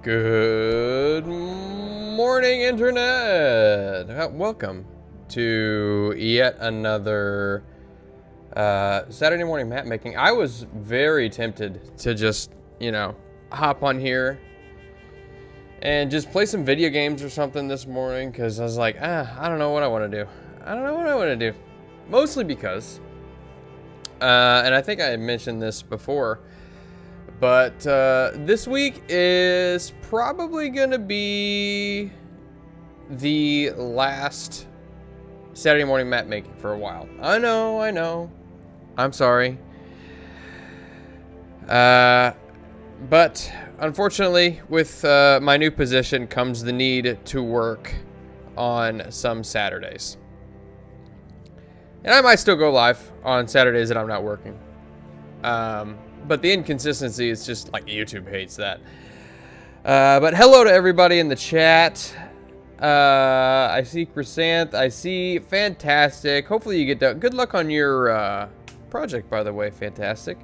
Good morning, Internet! Welcome to yet another Saturday morning map making. I was very tempted to just, hop on here and just play some video games or something this morning because I was like, I don't know what I want to do. Mostly because, and I think I had mentioned this before, but this week is probably going to be the last Saturday morning map making for a while. I know. I'm sorry. But unfortunately, with my new position comes the need to work on some Saturdays. And I might still go live on Saturdays that I'm not working. But the inconsistency is just like YouTube hates that. But hello to everybody in the chat. I see Chrysanth. I see Fantastic. Hopefully you get done. Good luck on your project, by the way. Fantastic.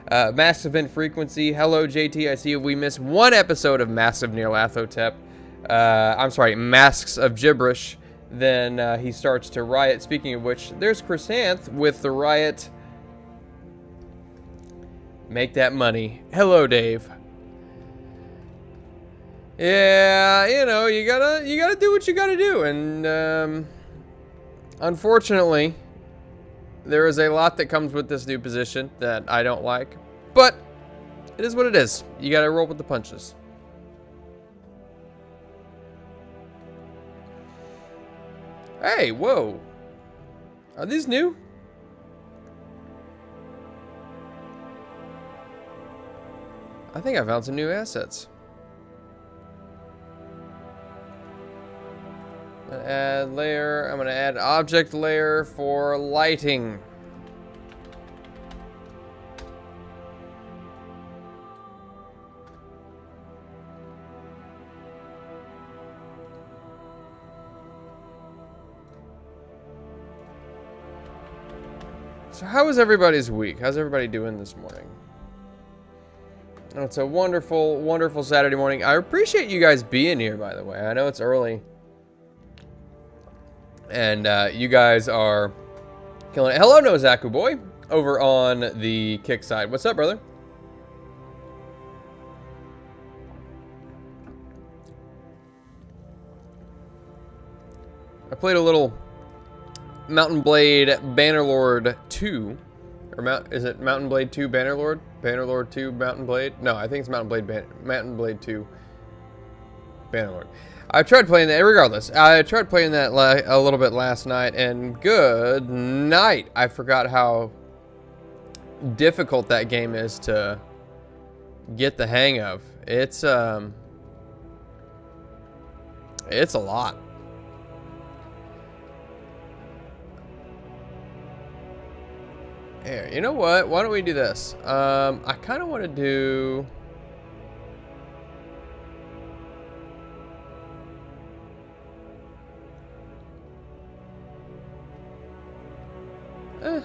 Massive Infrequency. Hello, JT. I see we missed one episode of Massive Nyarlathotep. I'm sorry, Masks of Gibberish. Then he starts to riot. Speaking of which, there's Chrysanth with the riot. Make that money. Hello, Dave. Yeah, you gotta do what you gotta do, and unfortunately, there is a lot that comes with this new position that I don't like, but it is what it is. You gotta roll with the punches. Hey, whoa! Are these new? I think I found some new assets. I'm gonna add layer. I'm gonna add object layer for lighting. So how was everybody's week? How's everybody doing this morning? It's a wonderful, wonderful Saturday morning. I appreciate you guys being here, by the way. I know it's early. And you guys are killing it. Hello, Nozaku Boy, over on the kick side. What's up, brother? I played a little Mountain Blade Bannerlord 2. Or is it Mountain Blade 2 Bannerlord? Bannerlord 2 Mountain Blade? No, I think it's Mountain Blade 2 Bannerlord. I tried playing that, regardless. I tried playing that a little bit last night, and good night. I forgot how difficult that game is to get the hang of. It's a lot. Here, you know what? Why don't we do this? I kind of want to do... I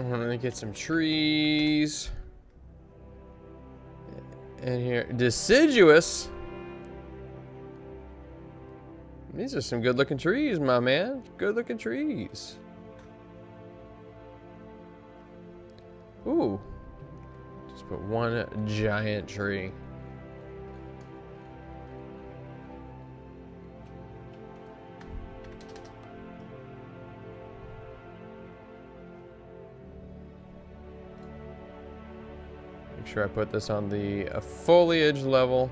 want to get some trees. And here, deciduous. These are some good looking trees, my man. Good looking trees. Ooh. Just put one giant tree. Make sure I put this on the foliage level.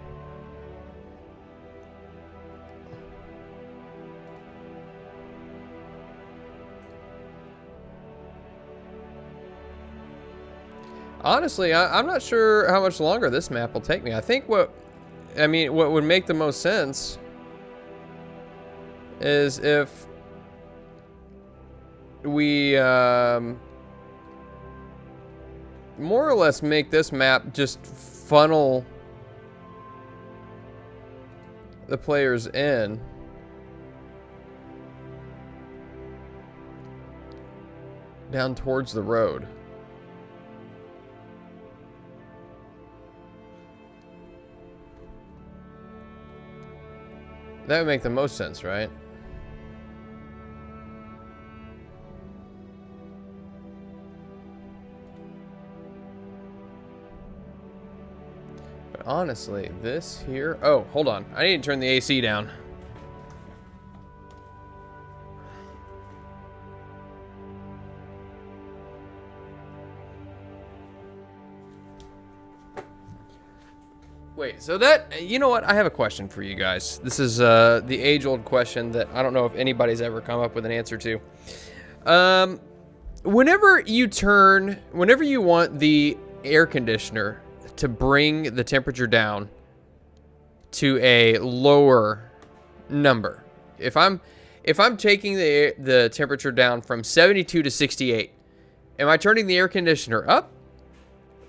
Honestly, I'm not sure how much longer this map will take me. I think what would make the most sense is if we more or less make this map just funnel the players in. Down towards the road. That would make the most sense, right? But honestly, this here... Oh, hold on. I need to turn the AC down. Wait, so that... You know what? I have a question for you guys. This is the age-old question that I don't know if anybody's ever come up with an answer to. Whenever you want the air conditioner to bring the temperature down to a lower number, if I'm taking the temperature down from 72 to 68, am I turning the air conditioner up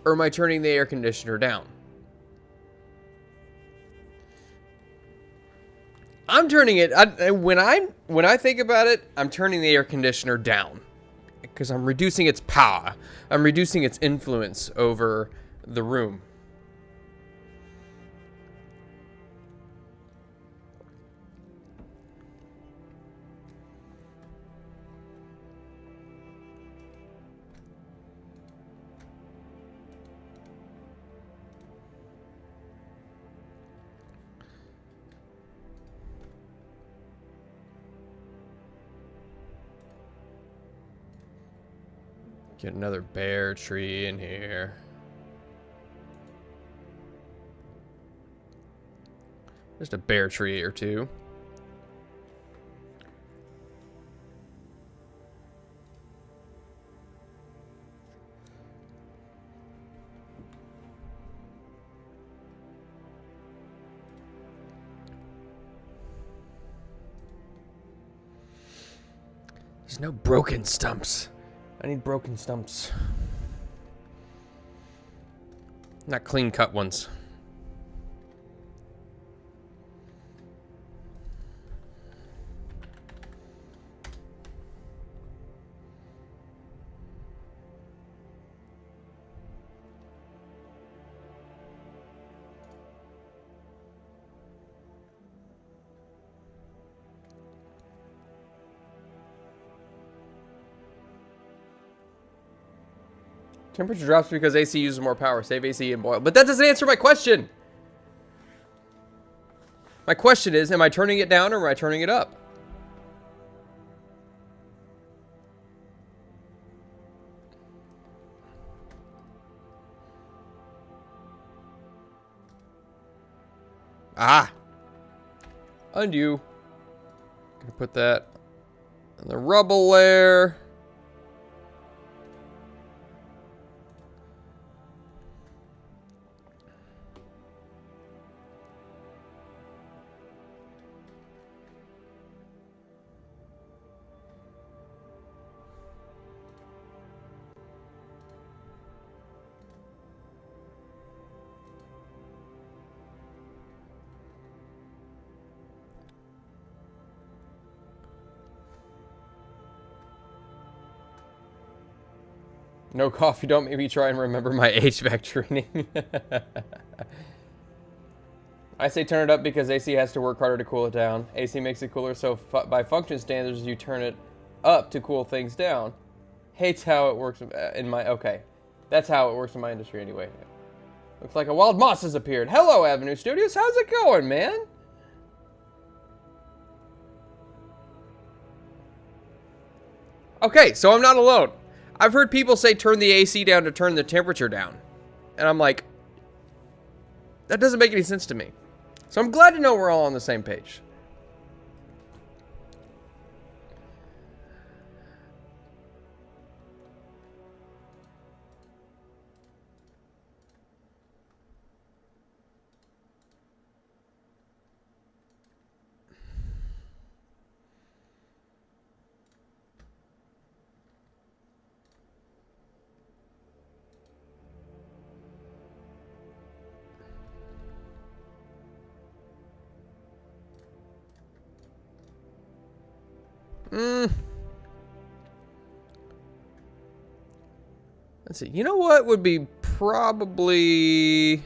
or am I turning the air conditioner down? I'm turning it, when I think about it, I'm turning the air conditioner down because I'm reducing its power. I'm reducing its influence over the room. Get another bear tree in here. Just a bear tree or two. There's no broken stumps. I need broken stumps. Not clean cut ones. Temperature drops because AC uses more power. Save AC and boil. But that doesn't answer my question. My question is, am I turning it down or am I turning it up? Ah. Undo. Gonna put that on the rubble layer. No coffee, don't make me try and remember my HVAC training. I say turn it up because AC has to work harder to cool it down. AC makes it cooler, so by function standards, you turn it up to cool things down. Hates how it works in my... Okay. That's how it works in my industry anyway. Looks like a wild moss has appeared. Hello, Avenue Studios. How's it going, man? Okay, so I'm not alone. I've heard people say turn the AC down to turn the temperature down. And I'm like, that doesn't make any sense to me. So I'm glad to know we're all on the same page. Let's see. You know what would be probably...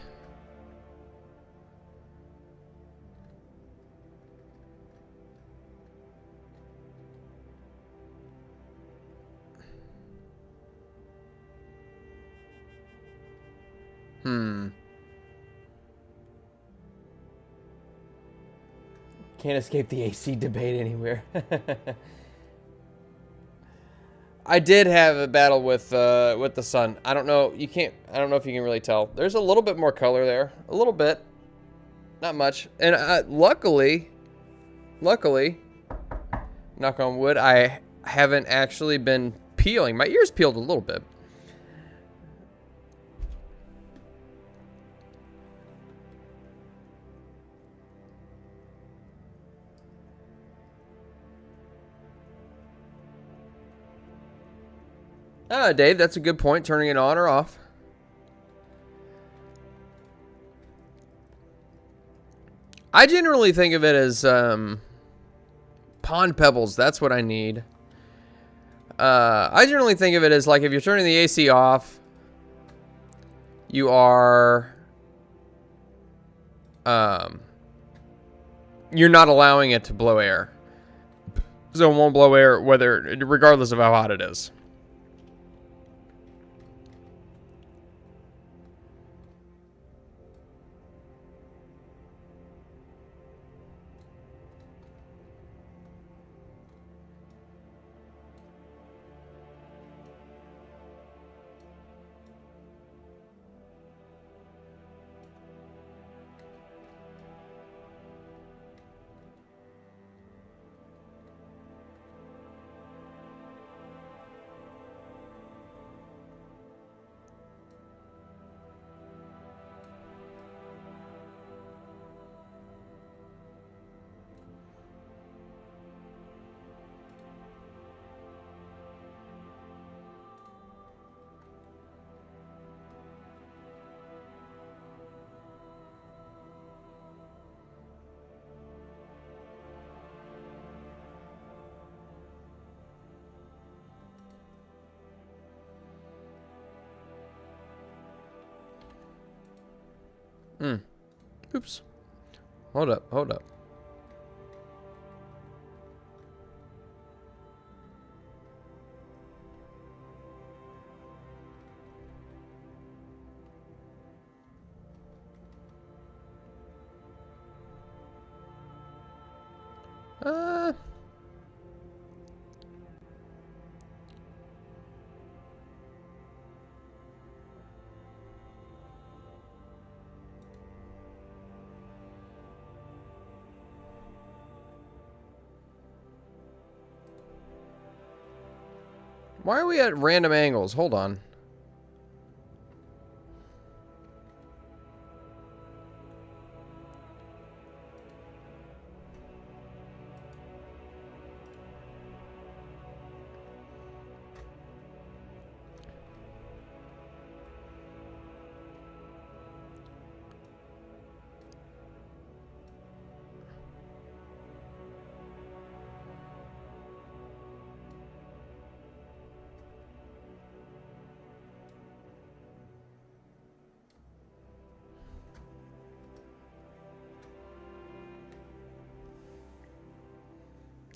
Can't escape the AC debate anywhere. I did have a battle with the sun. I don't know. You can't. I don't know if you can really tell. There's a little bit more color there. A little bit. Not much. And luckily, knock on wood, I haven't actually been peeling. My ears peeled a little bit. Dave, that's a good point. Turning it on or off. I generally think of it as pond pebbles. That's what I need. I generally think of it as like if you're turning the AC off, you are you're not allowing it to blow air. So it won't blow air regardless of how hot it is. Oops. Hold up. Why are we at random angles? Hold on.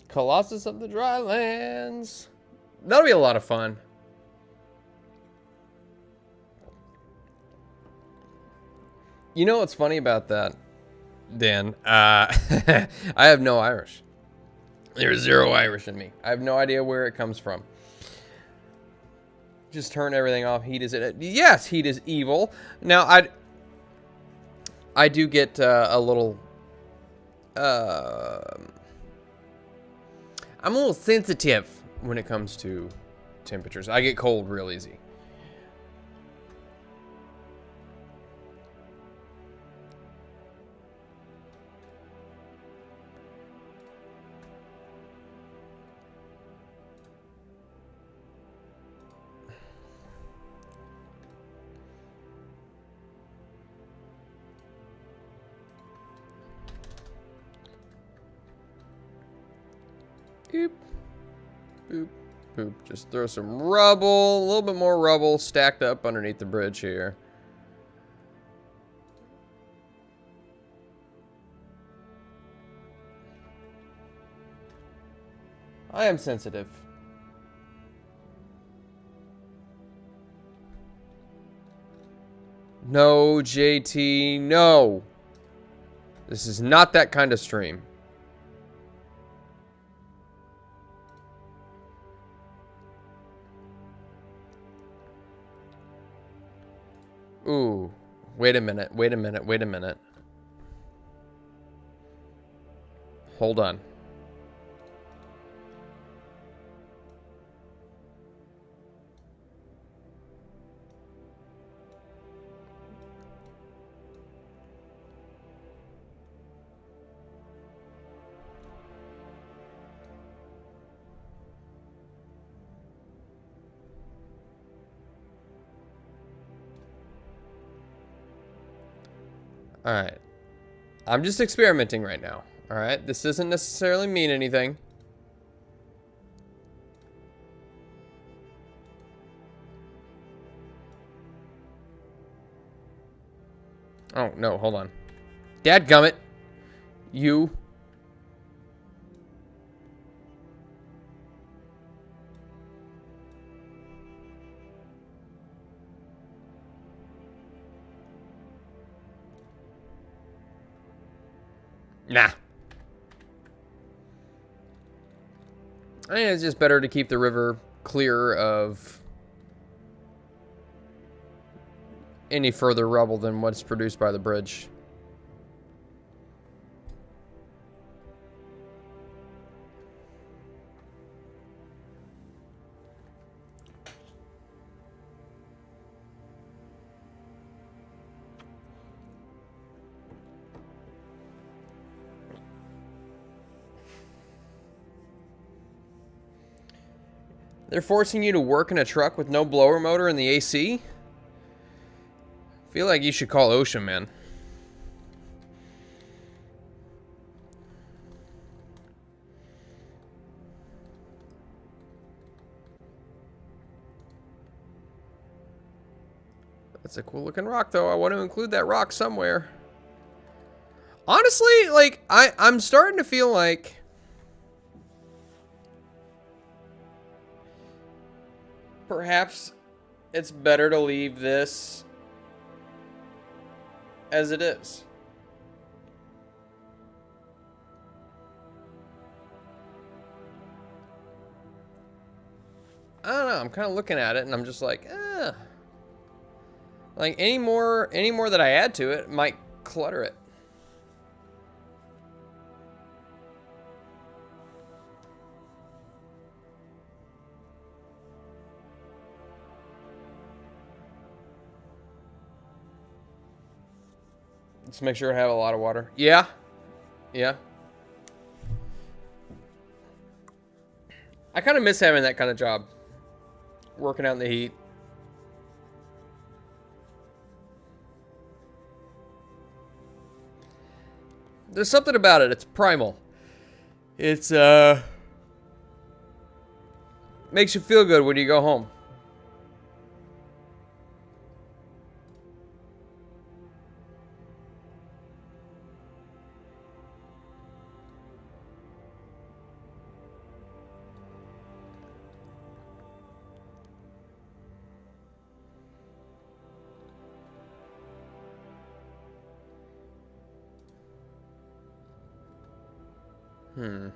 Colossus of the Drylands. That'll be a lot of fun. You know what's funny about that, Dan? I have no Irish. There's zero Irish in me. I have no idea where it comes from. Just turn everything off. Heat is it? Yes, heat is evil. Now I do get a little. I'm a little sensitive when it comes to temperatures. I get cold real easy. Boop, boop, boop. Just throw some rubble, a little bit more rubble stacked up underneath the bridge here. I am sensitive. No, JT, no. This is not that kind of stream. Ooh. Wait a minute. Wait a minute. Wait a minute. Hold on. All right. I'm just experimenting right now. All right. This doesn't necessarily mean anything. Oh, no. Hold on. Dadgummit. You. Nah. I think it's just better to keep the river clear of any further rubble than what's produced by the bridge. They're forcing you to work in a truck with no blower motor in the AC? I feel like you should call OSHA, man. That's a cool looking rock, though. I want to include that rock somewhere. Honestly, like, I'm starting to feel like perhaps it's better to leave this as it is. I don't know. I'm kind of looking at it and I'm just like, like any more that I add to it might clutter it. Let's make sure I have a lot of water. Yeah. Yeah. I kind of miss having that kind of job. Working out in the heat. There's something about it. It's primal. It's, makes you feel good when you go home. Hmm.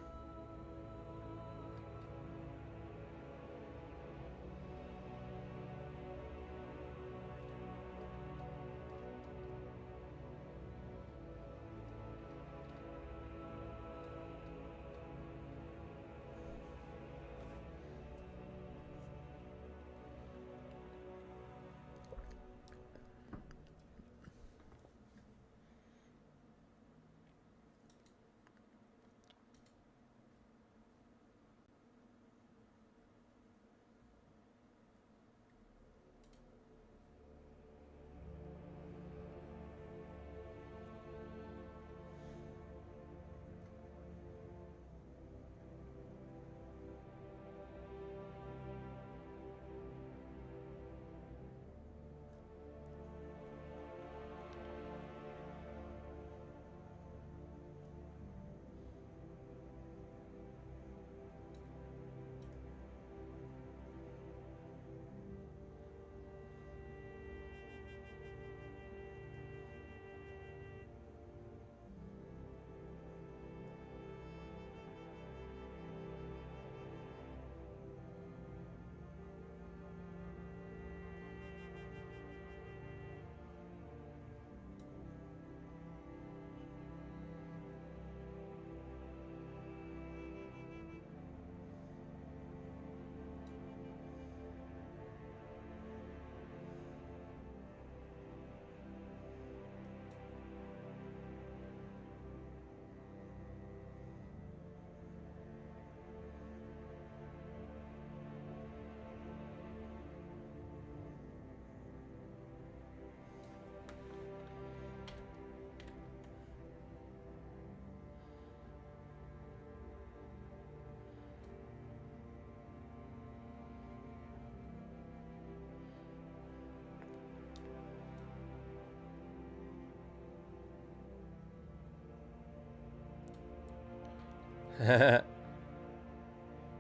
That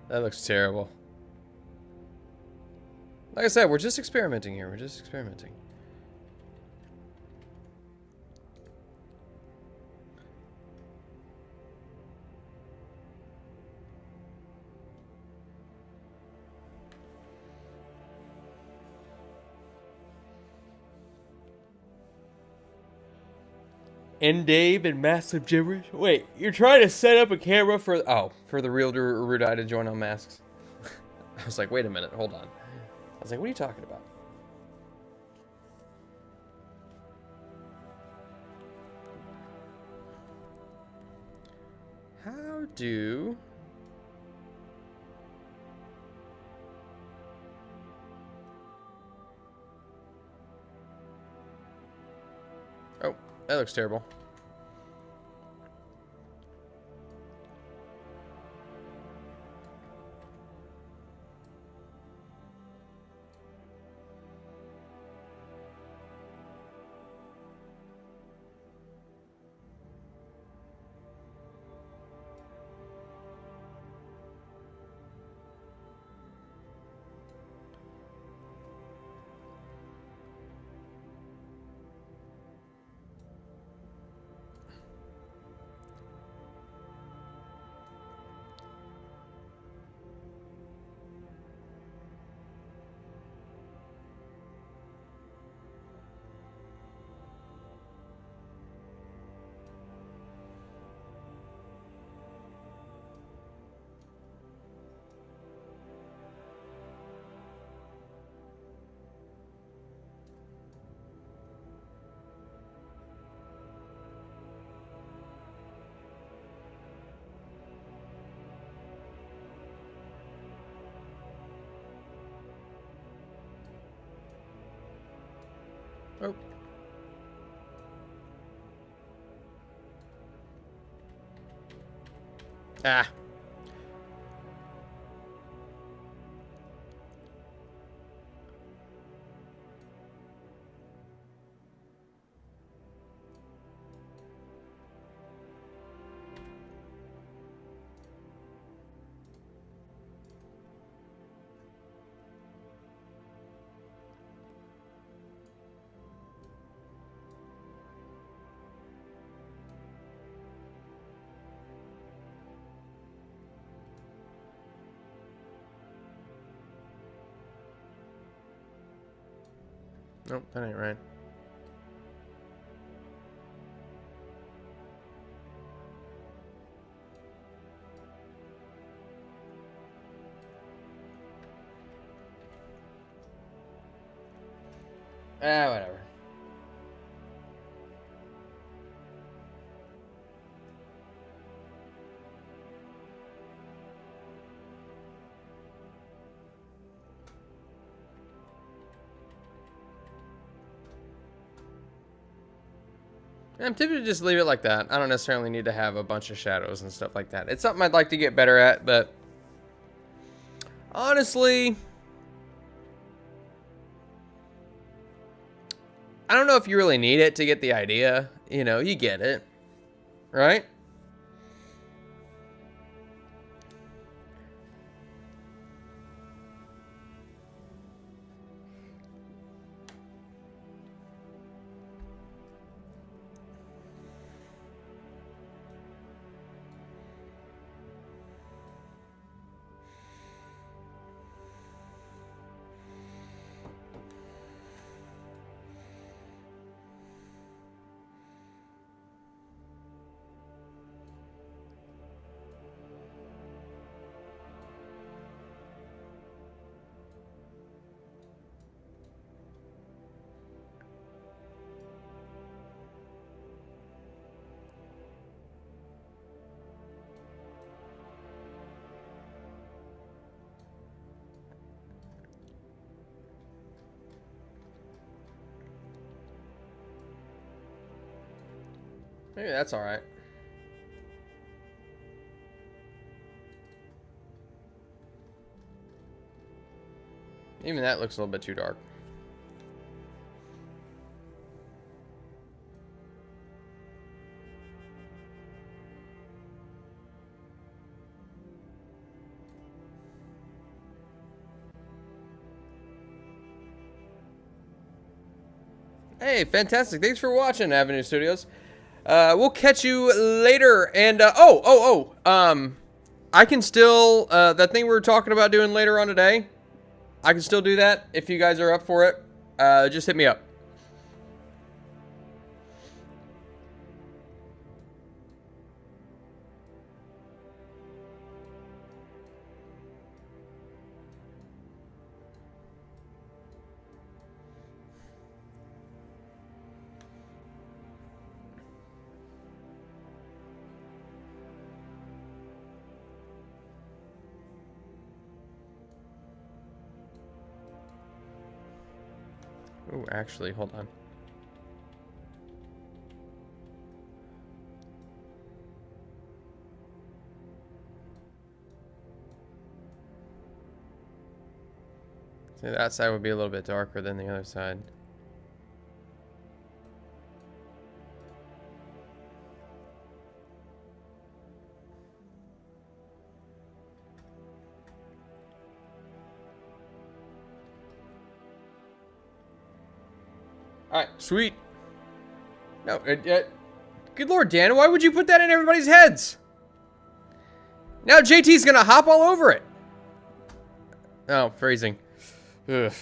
looks terrible. Like I said, we're just experimenting here. We're just experimenting. And Dave and massive gibberish. Wait, you're trying to set up a camera for the real Rudai to join on masks. I was like, wait a minute, hold on. I was like, what are you talking about? How do... Oh, that looks terrible. Oh. Ah. Nope, that ain't right. Ah, whatever. I'm tempted to just leave it like that. I don't necessarily need to have a bunch of shadows and stuff like that. It's something I'd like to get better at, but honestly, I don't know if you really need it to get the idea. You know, you get it, right? Maybe that's all right. Even that looks a little bit too dark. Hey, fantastic. Thanks for watching, Avenue Studios. We'll catch you later. And, I can still, that thing we were talking about doing later on today, I can still do that if you guys are up for it. Just hit me up. Oh, actually, hold on. See, that side would be a little bit darker than the other side. Alright, sweet. No, good lord, Dan, why would you put that in everybody's heads? Now JT's gonna hop all over it. Oh, phrasing. Ugh.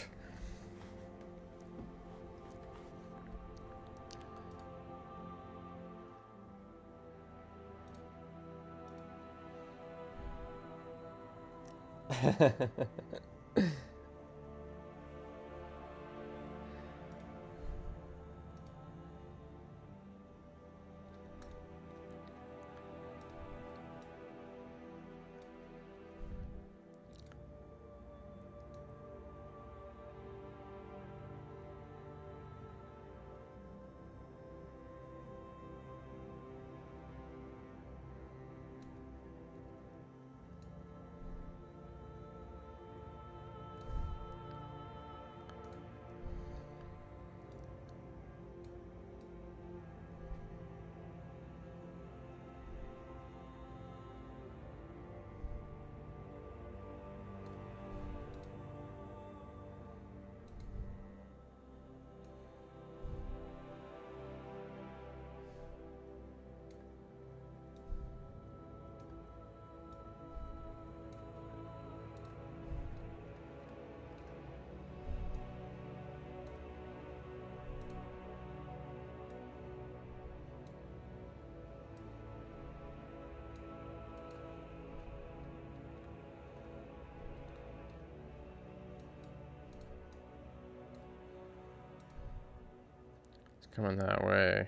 Coming that way.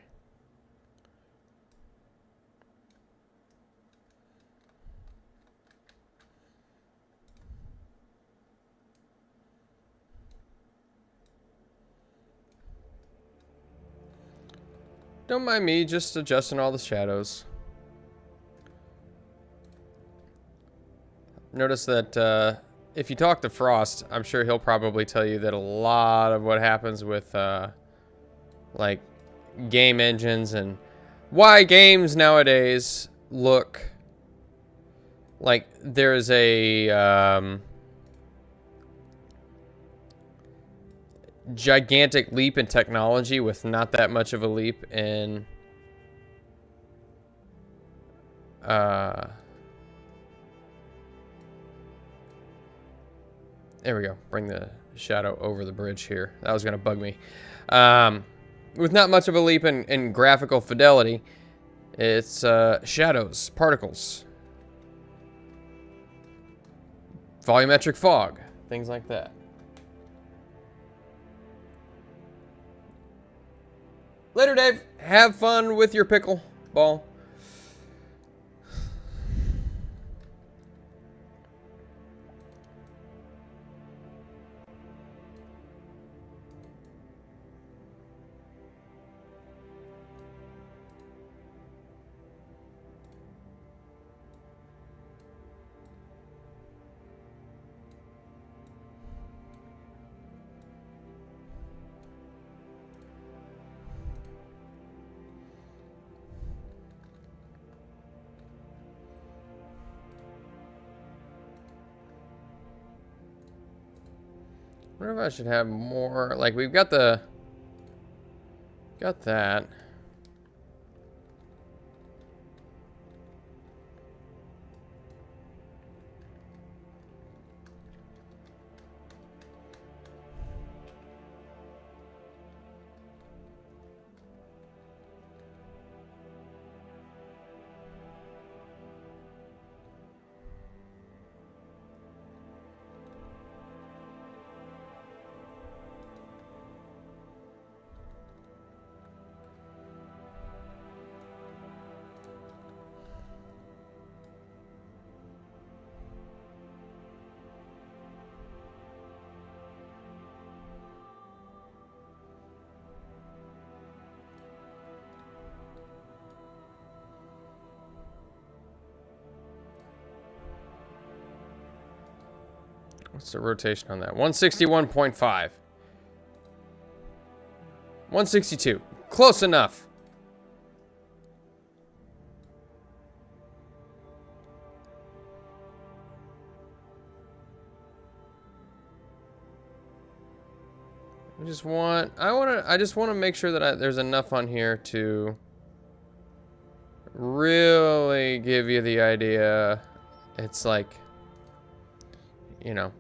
Don't mind me, just adjusting all the shadows. Notice that if you talk to Frost, I'm sure he'll probably tell you that a lot of what happens with like game engines and why games nowadays look like there's a gigantic leap in technology with not that much of a leap in there we go. Bring the shadow over the bridge here. That was gonna bug me. With not much of a leap in graphical fidelity, it's shadows, particles, volumetric fog, things like that. Later, Dave. Have fun with your pickle ball. I wonder if I should have more, like we've got the Got that. What's the rotation on that? 161.5. 162. Close enough. I just want to make sure that there's enough on here to really give you the idea. It's like, you know,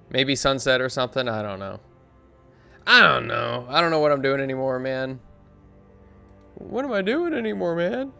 maybe sunset or something. I don't know. I don't know what I'm doing anymore, man. What am I doing anymore, man?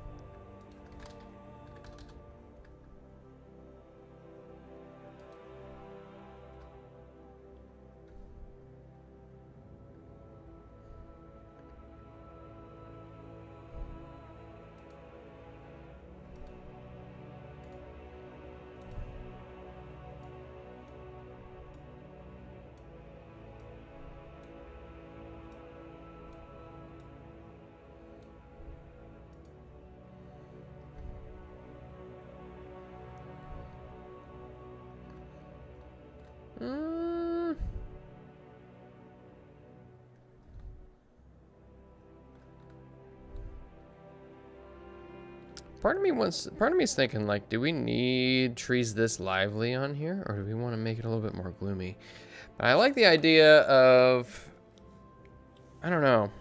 Part of me is thinking, like, do we need trees this lively on here, or do we want to make it a little bit more gloomy? But I like the idea of, I don't know.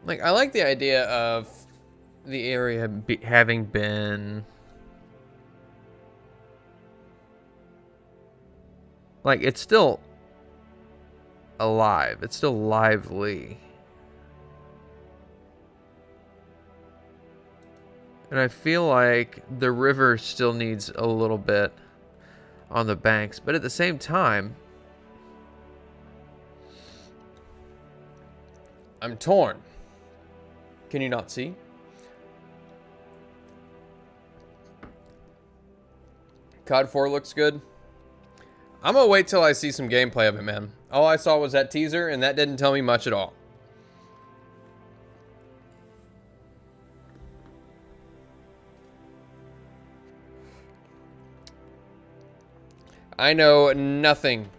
Like, I like the idea of the area having been, like, it's still alive. It's still lively. And I feel like the river still needs a little bit on the banks. But at the same time, I'm torn. Can you not see? COD 4 looks good. I'm going to wait till I see some gameplay of it, man. All I saw was that teaser, and that didn't tell me much at all. I know nothing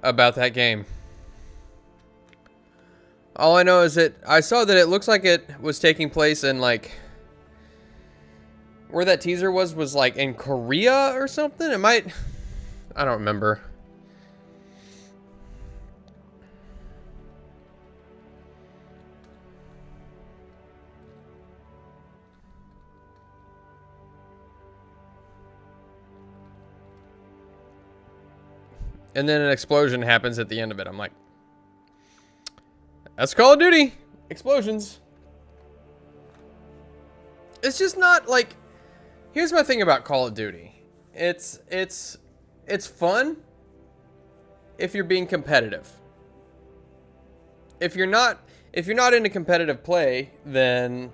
about that game. All I know is that I saw that it looks like it was taking place in, like, where that teaser was like in Korea or something. It might, I don't remember. And then an explosion happens at the end of it. I'm like, that's Call of Duty. Explosions. It's just not like, here's my thing about Call of Duty. It's fun if you're being competitive. If you're not into competitive play, then,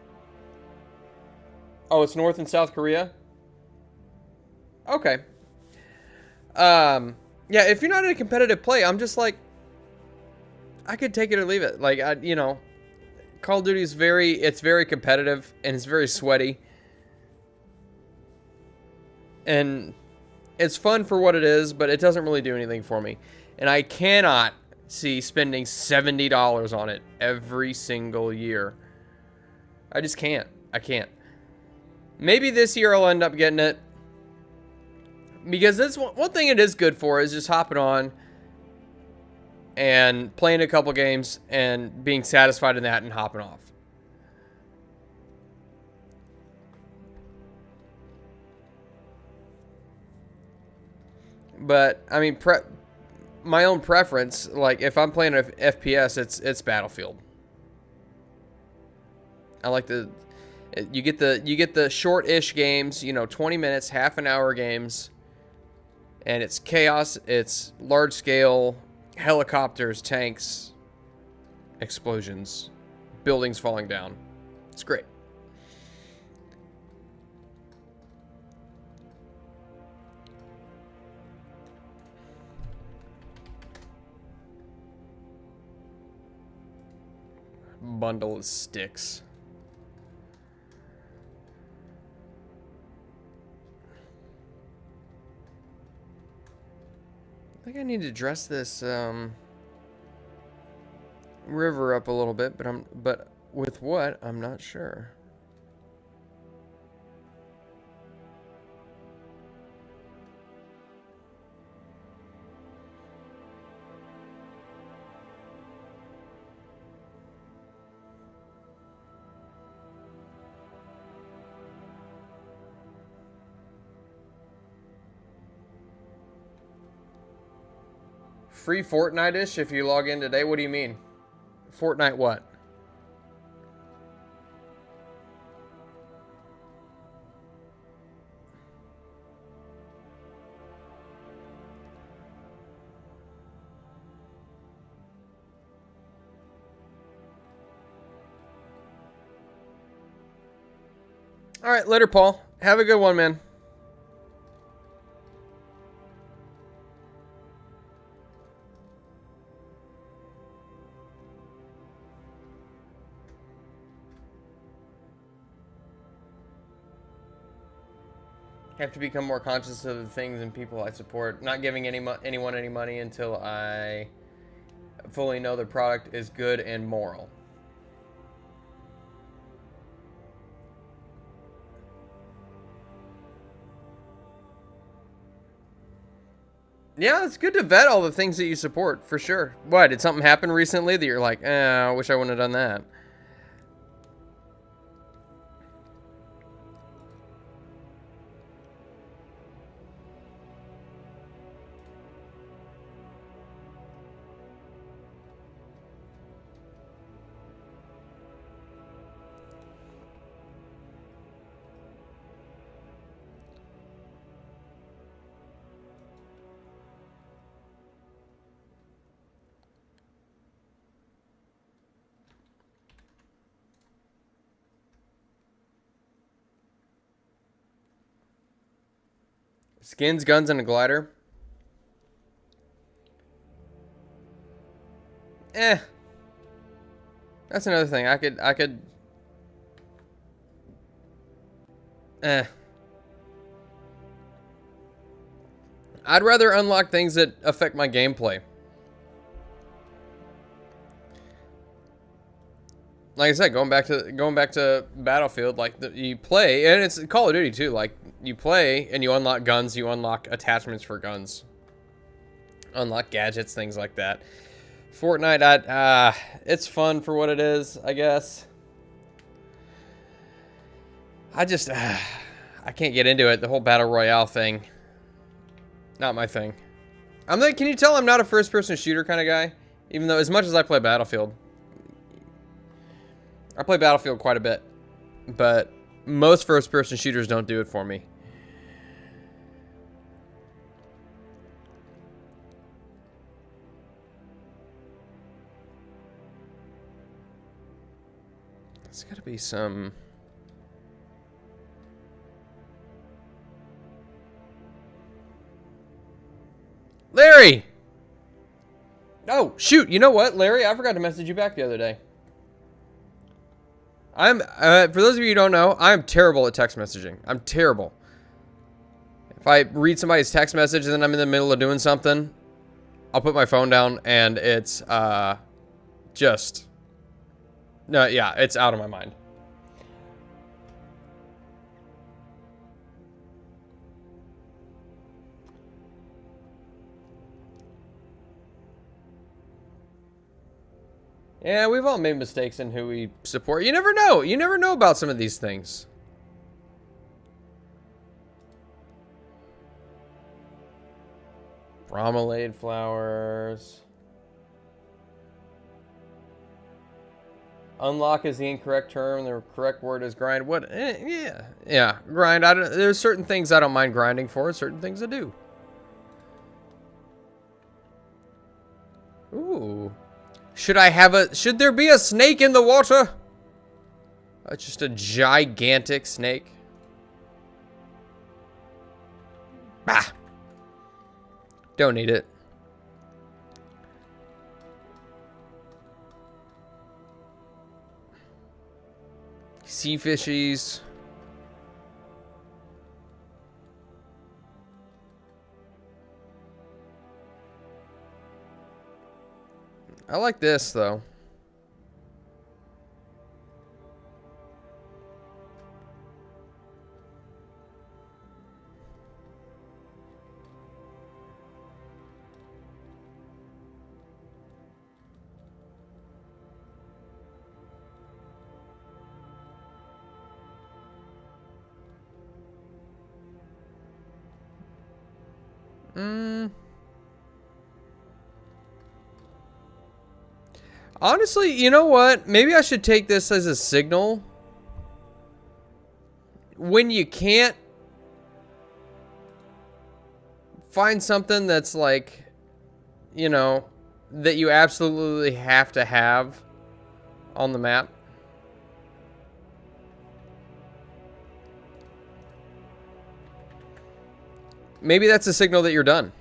oh, it's North and South Korea? Okay. Yeah, if you're not in a competitive play, I'm just like, I could take it or leave it. Like, you know, Call of Duty is it's very competitive and it's very sweaty. And it's fun for what it is, but it doesn't really do anything for me. And I cannot see spending $70 on it every single year. I just can't. I can't. Maybe this year I'll end up getting it. Because that's one thing it is good for is just hopping on, and playing a couple games and being satisfied in that and hopping off. But I mean, my own preference, like if I'm playing an FPS, it's Battlefield. I like you get the short-ish games, 20 minutes, half an hour games, and it's chaos. It's large scale helicopters, tanks, explosions, buildings falling down. It's great. Bundle of sticks. I think I need to dress this river up a little bit, but with what, I'm not sure. Free Fortnite-ish if you log in today? What do you mean? Fortnite what? All right, later, Paul. Have a good one, man. Have to become more conscious of the things and people I support. Not giving anyone any money until I fully know the product is good and moral. Yeah, it's good to vet all the things that you support, for sure. What, did something happen recently that you're like, I wish I wouldn't have done that? Skins, guns, and a glider. That's another thing. I could. I'd rather unlock things that affect my gameplay. Like I said, going back to Battlefield, like you play, and it's Call of Duty too. Like you play and you unlock guns, you unlock attachments for guns, unlock gadgets, things like that. Fortnite, it's fun for what it is, I guess. I can't get into it. The whole battle royale thing, not my thing. Can you tell I'm not a first-person shooter kind of guy? Even though, as much as I play Battlefield, I play Battlefield quite a bit, but most first-person shooters don't do it for me. There's got to be some... Larry! Oh, shoot. You know what, Larry? I forgot to message you back the other day. For those of you who don't know, I'm terrible at text messaging. I'm terrible. If I read somebody's text message and then I'm in the middle of doing something, I'll put my phone down and it's, just... No, yeah, it's out of my mind. Yeah, we've all made mistakes in who we support. You never know. You never know about some of these things. Bromelade flowers. Unlock is the incorrect term. The correct word is grind. What? Yeah, grind. I don't. There's certain things I don't mind grinding for. Certain things I do. Ooh. Should there be a snake in the water? Just a gigantic snake. Bah. Don't need it. Sea fishies. I like this though. Honestly, you know what? Maybe I should take this as a signal. When you can't find something that's like, you know, that you absolutely have to have on the map. Maybe that's a signal that you're done.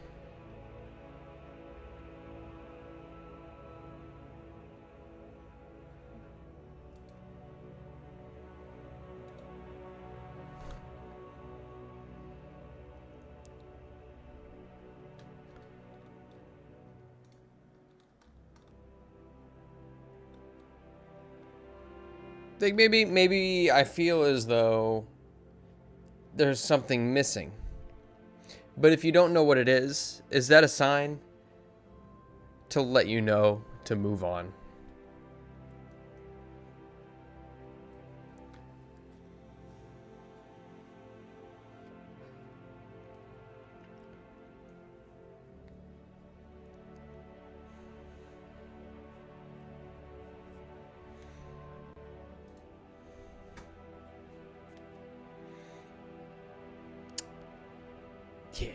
Like maybe I feel as though there's something missing. But if you don't know what it is that a sign to let you know to move on? Yeah.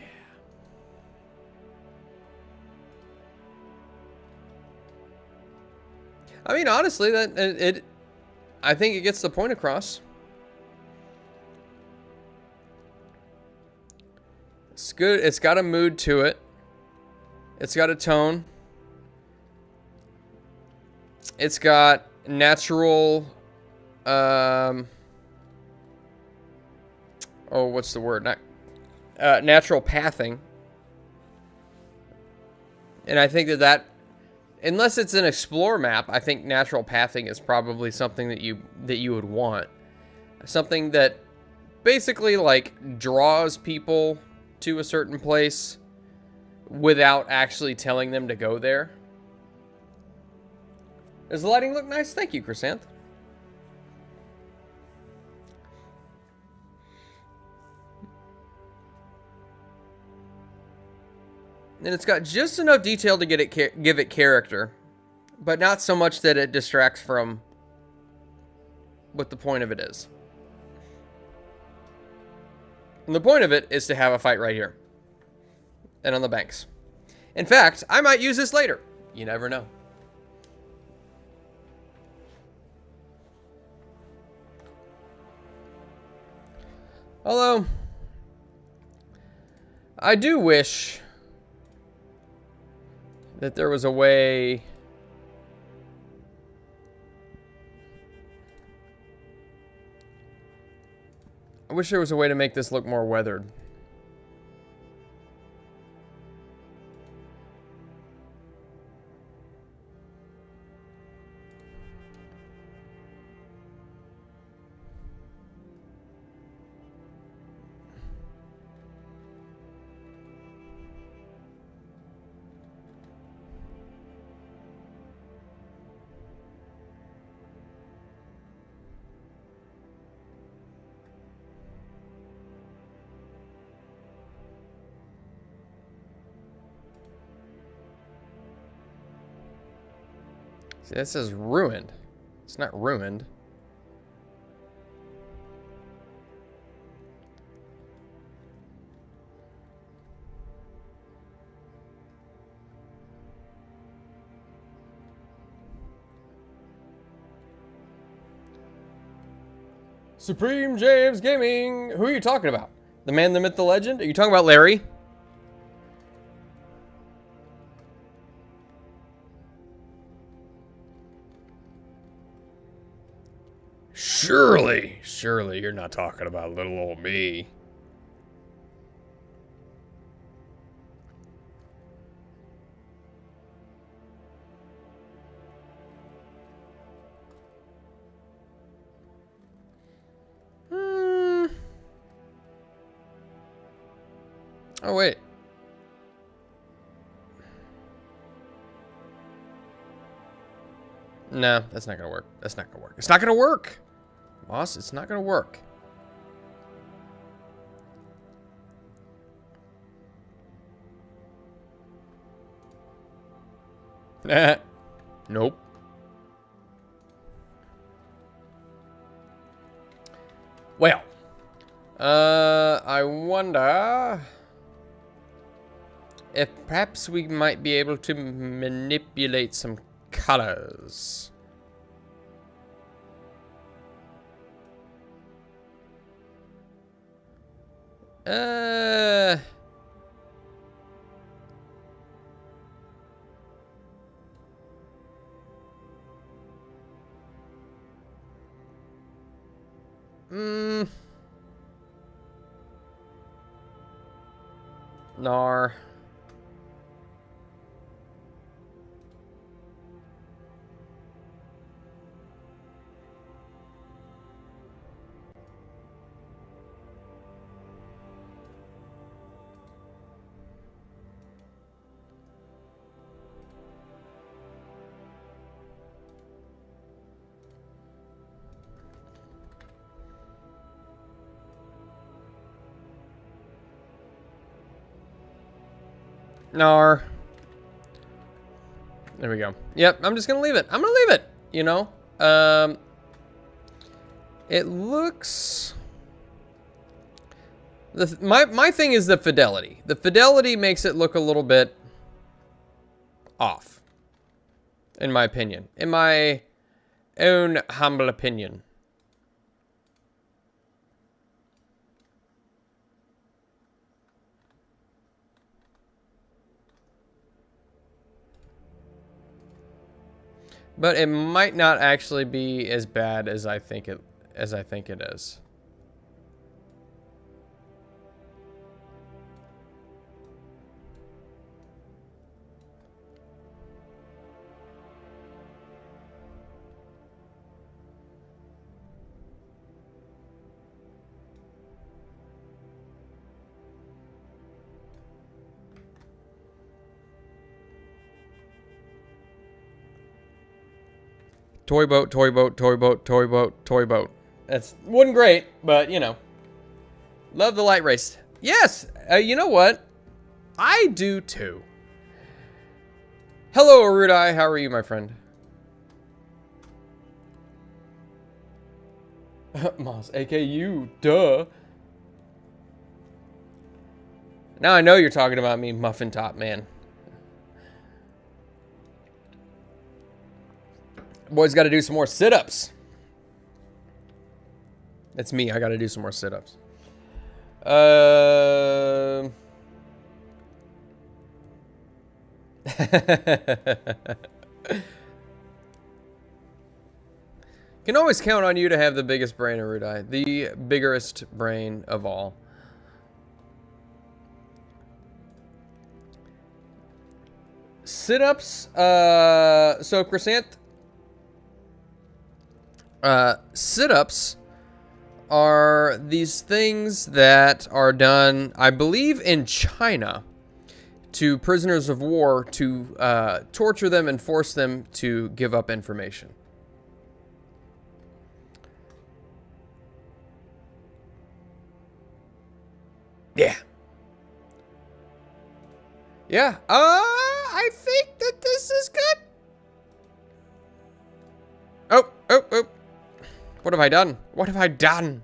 I mean, honestly, I think it gets the point across. It's good. It's got a mood to it. It's got a tone. It's got natural, what's the word? Natural pathing. And I think that unless it's an explore map, I think natural pathing is probably something that you would want. Something that basically like draws people to a certain place without actually telling them to go there. Does the lighting look nice? Thank you, Chrysanth. And it's got just enough detail to give it character, but not so much that it distracts from what the point of it is. And the point of it is to have a fight right here. And on the banks. In fact, I might use this later. You never know. Although, I do wish that there was a way to make this look more weathered. See, that says ruined. It's not ruined. Supreme James Gaming. Who are you talking about? The man, the myth, the legend? Are you talking about Larry? Surely you're not talking about little old me. Oh, wait. No, that's not gonna work. That's not gonna work. It's not gonna work! Boss, it's not gonna work. Nope. Well. I wonder if perhaps we might be able to manipulate some colors. Nar. Nar. There we go. Yep, I'm just gonna leave it. I'm gonna leave it, you know? It looks... My thing is the fidelity. The fidelity makes it look a little bit off, in my opinion. In my own humble opinion. But it might not actually be as bad as I think it is. Toy boat, toy boat, toy boat, toy boat, toy boat. That's wasn't great, but you know. Love the light race. Yes, you know what? I do too. Hello, Arudai. How are you, my friend? Moss, AKU, duh. Now I know you're talking about me, Muffin Top Man. Boy's got to do some more sit-ups. That's me. I got to do some more sit-ups. Can always count on you to have the biggest brain, Arudai. The biggest brain of all. Sit-ups. So, Chrysanth. Sit-ups are these things that are done, I believe, in China to prisoners of war to torture them and force them to give up information. Yeah. Yeah. I think that this is good. What have I done? What have I done?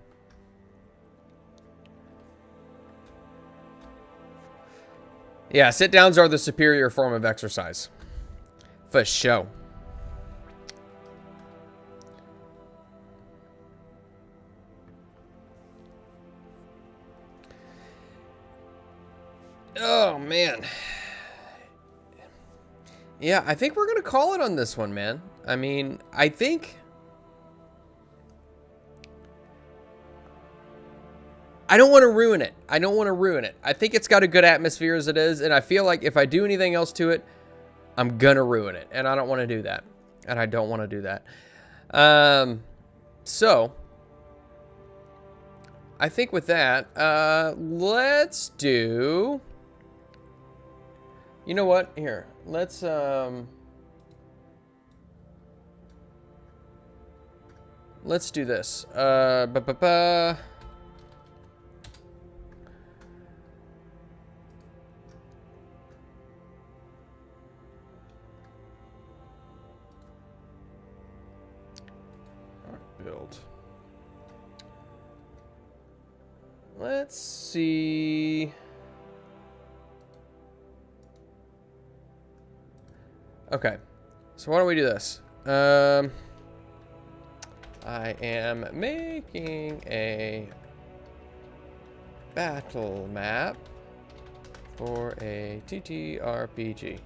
Yeah, sit-downs are the superior form of exercise. For sure. Oh, man. Yeah, I think we're going to call it on this one, man. I mean, I think... I don't want to ruin it. I don't want to ruin it. I think it's got a good atmosphere as it is, and I feel like if I do anything else to it, I'm going to ruin it, and I don't want to do that. And I don't want to do that. So, I think with that, let's do... You know what? Here, let's do this. Build. Let's see. Okay, so why don't we do this? I am making a battle map for a TTRPG.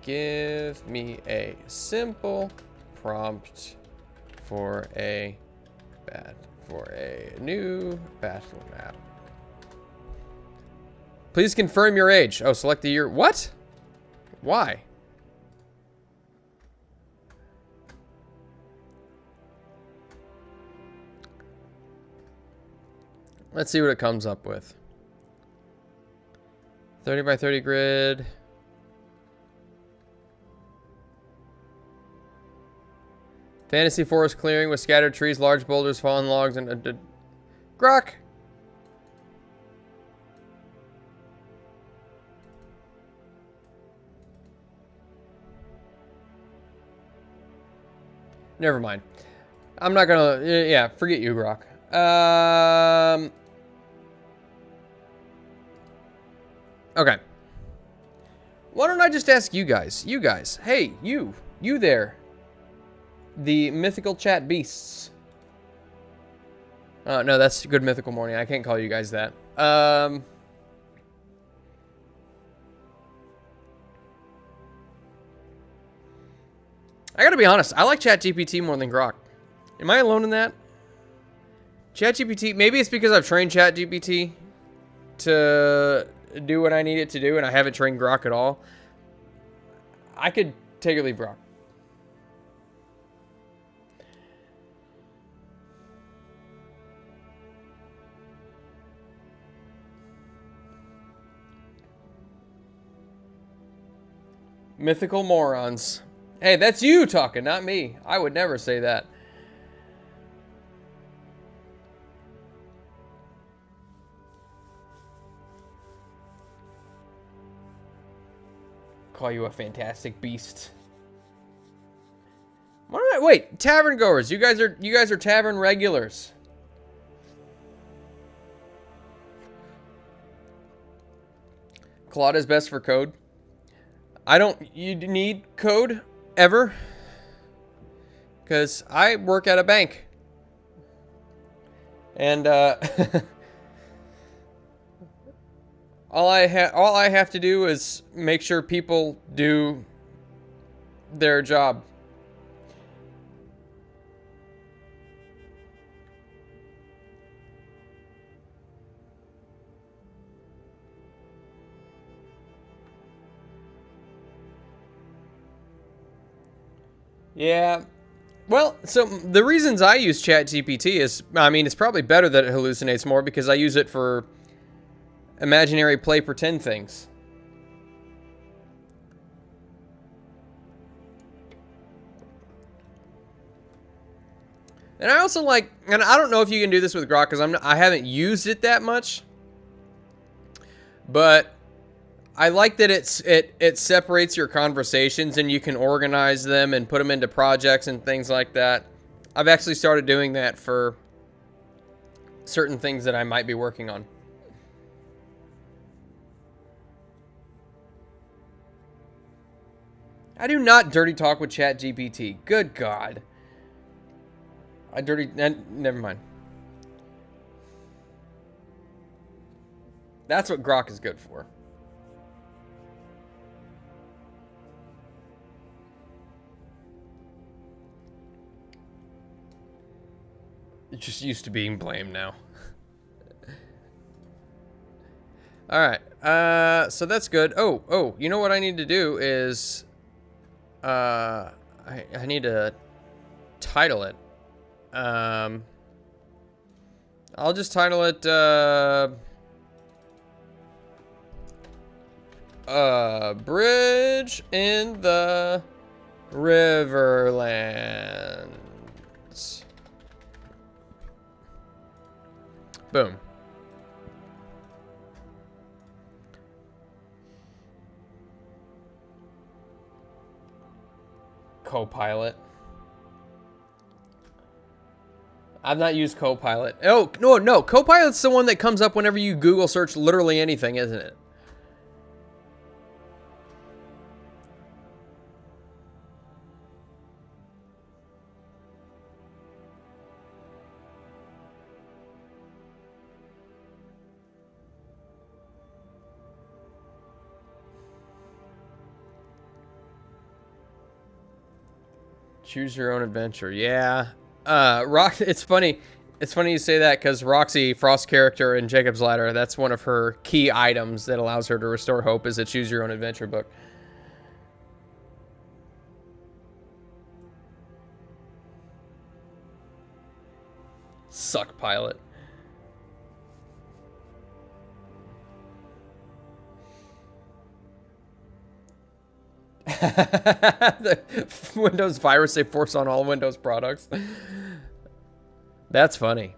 Give me a simple prompt for a new battle map. Please confirm your age. Oh, select the year. What? Why? Let's see what it comes up with. 30 by 30 grid. Fantasy forest clearing with scattered trees, large boulders, fallen logs, and... Grok! Never mind. I'm not gonna... Yeah, forget you, Grok. Okay. Why don't I just ask you guys? You guys. Hey, you there. The mythical chat beasts. No, that's Good Mythical Morning. I can't call you guys that. I gotta be honest. I like ChatGPT more than Grok. Am I alone in that? ChatGPT, maybe it's because I've trained ChatGPT to do what I need it to do, and I haven't trained Grok at all. I could take or leave Grok. Mythical morons. Hey, that's you talking, not me. I would never say that. Call you a fantastic beast. Wait, tavern goers. You guys are tavern regulars. Claude is best for code. You need code ever, because I work at a bank, and all I have to do is make sure people do their job. Yeah. Well, so the reasons I use ChatGPT is, I mean, it's probably better that it hallucinates more because I use it for imaginary play pretend things. And I also like, and I don't know if you can do this with Grok because I haven't used it that much, but I like that it separates your conversations and you can organize them and put them into projects and things like that. I've actually started doing that for certain things that I might be working on. I do not dirty talk with ChatGPT. Good God. Never mind. That's what Grok is good for. It's just used to being blamed now. All right. So that's good. Oh, you know what I need to do is I need to title it. I'll just title it Bridge in the Riverlands. Boom. Copilot. I've not used Copilot. Oh, no. Copilot's the one that comes up whenever you Google search literally anything, isn't it? Choose your own adventure. Yeah. It's funny. It's funny you say that because Roxy, Frost's character in Jacob's Ladder, that's one of her key items that allows her to restore hope is a choose your own adventure book. Suck pilot. The Windows virus they force on all Windows products. That's funny.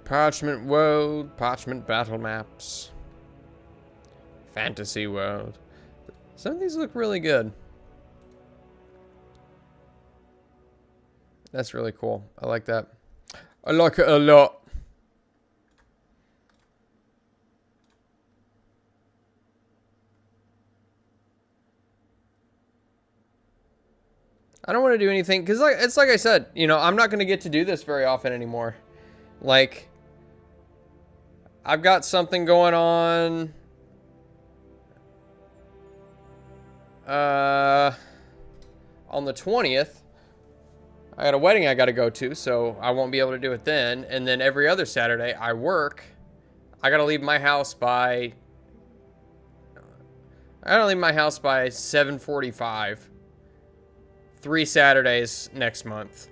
Parchment World, Parchment Battle Maps, Fantasy World. Some of these look really good. That's really cool. I like that. I like it a lot. I don't want to do anything because it's like I said, you know, I'm not going to get to do this very often anymore. Like, I've got something going on. On the 20th. I got a wedding I got to go to, so I won't be able to do it then. And then every other Saturday, I work. I got to leave my house by... I got to leave my house by 7:45. 3 Saturdays next month.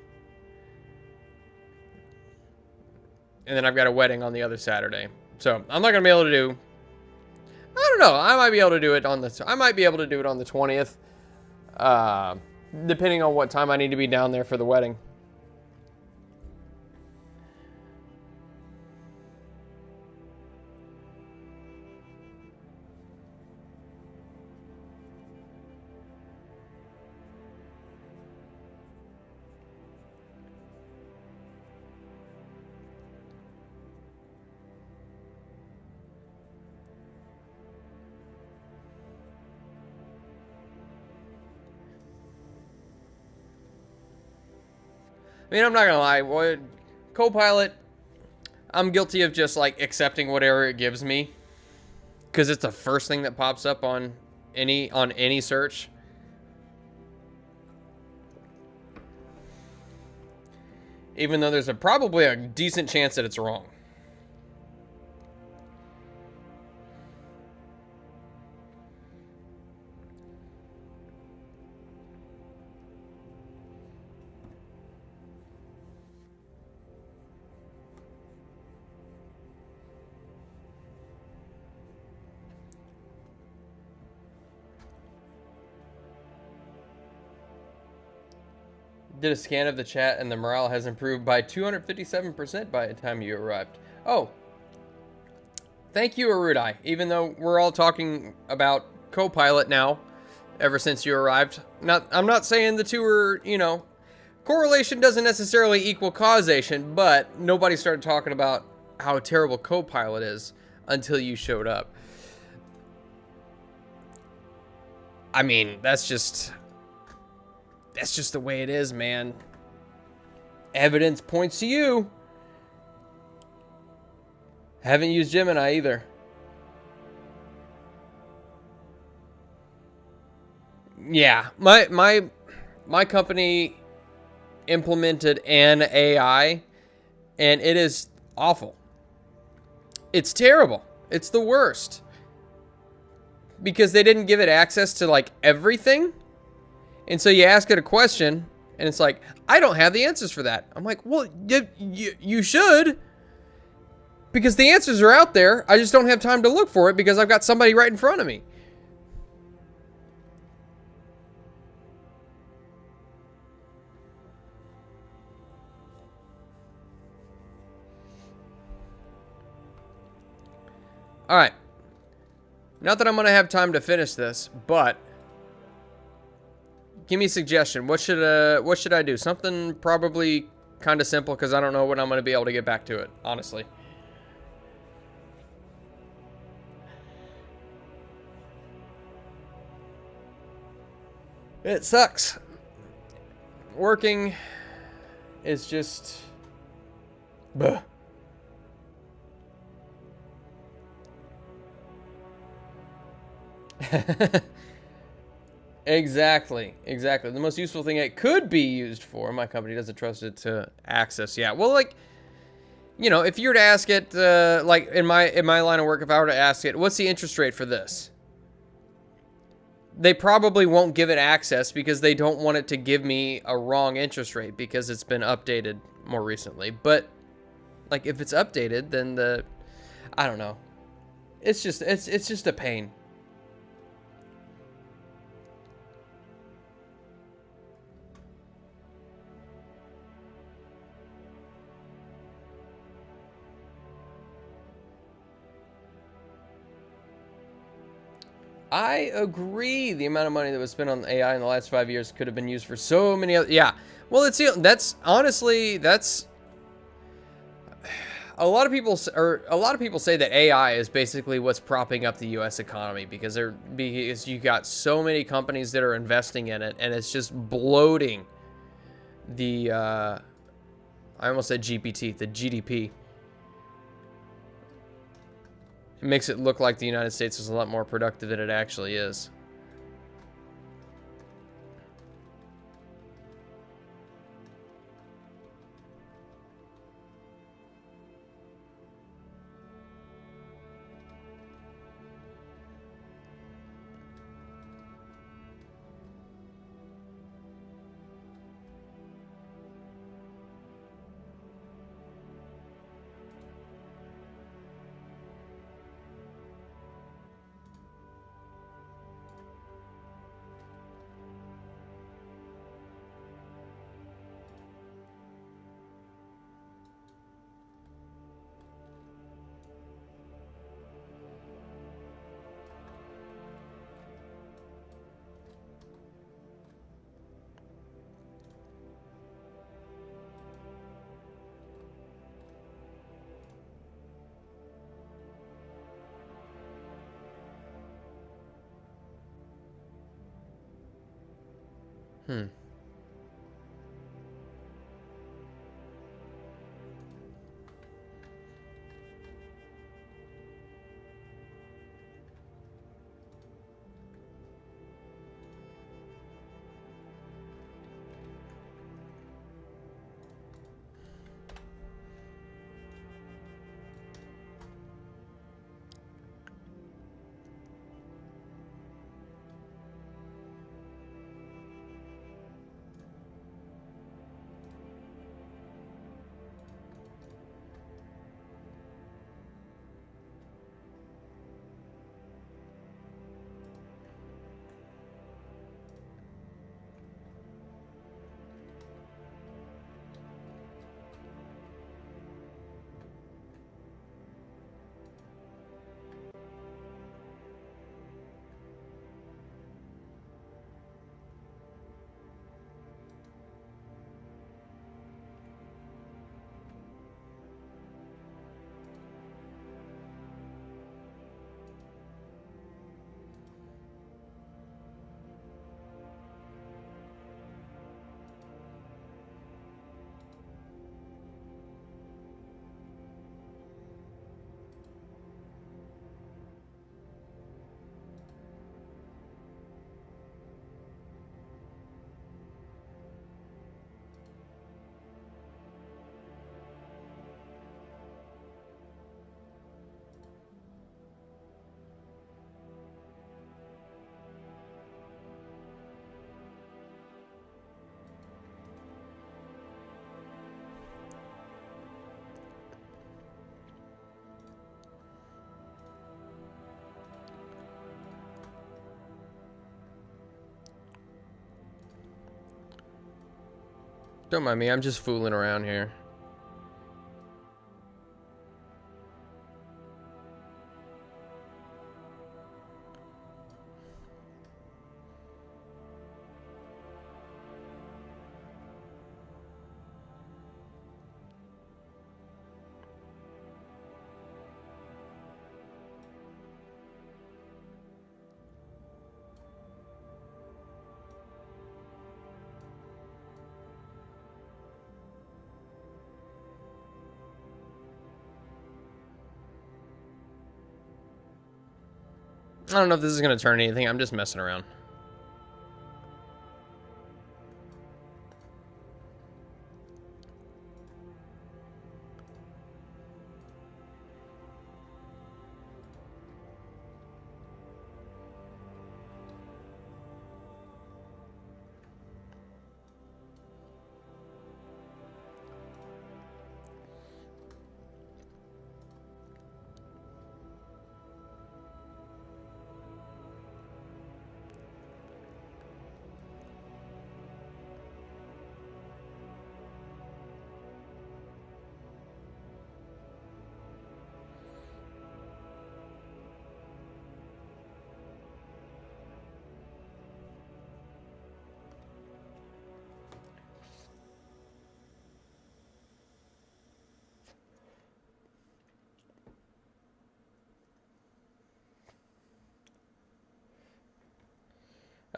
And then I've got a wedding on the other Saturday. So, I'm not going to be able to do... I don't know. I might be able to do it on the... I might be able to do it on the 20th. Depending on what time I need to be down there for the wedding. I mean, I'm not gonna lie. Copilot, I'm guilty of just like accepting whatever it gives me, because it's the first thing that pops up on any search. Even though there's probably a decent chance that it's wrong. Did a scan of the chat and the morale has improved by 257% by the time you arrived. Oh, thank you, Arudai. Even though we're all talking about Copilot now, ever since you arrived. I'm not saying the two are, correlation doesn't necessarily equal causation, but nobody started talking about how terrible Copilot is until you showed up. I mean, that's just the way it is, man. Evidence points to you. Haven't used Gemini either. Yeah, my company implemented an AI, and it is awful. It's terrible. It's the worst. Because they didn't give it access to like everything. And so you ask it a question, and it's like, I don't have the answers for that. I'm like, well, you should. Because the answers are out there. I just don't have time to look for it because I've got somebody right in front of me. All right. Not that I'm going to have time to finish this, but give me a suggestion. What should I do? Something probably kind of simple because I don't know when I'm going to be able to get back to it, honestly. It sucks. Working is just... Buh. Exactly. The most useful thing it could be used for, my company doesn't trust it to access. Yeah, well, like, if you were to ask it, like in my line of work, if I were to ask it, what's the interest rate for this? They probably won't give it access because they don't want it to give me a wrong interest rate because it's been updated more recently. But, like, if it's updated, then I don't know. It's just a pain. I agree. The amount of money that was spent on AI in the last 5 years could have been used for so many other... Yeah. Well, that's honestly, that's... A lot of people say that AI is basically what's propping up the U.S. economy because you got so many companies that are investing in it, and it's just bloating the... I almost said GPT, the GDP. It makes it look like the United States is a lot more productive than it actually is. Hmm. Don't mind me, I'm just fooling around here. I don't know if this is going to turn anything. I'm just messing around.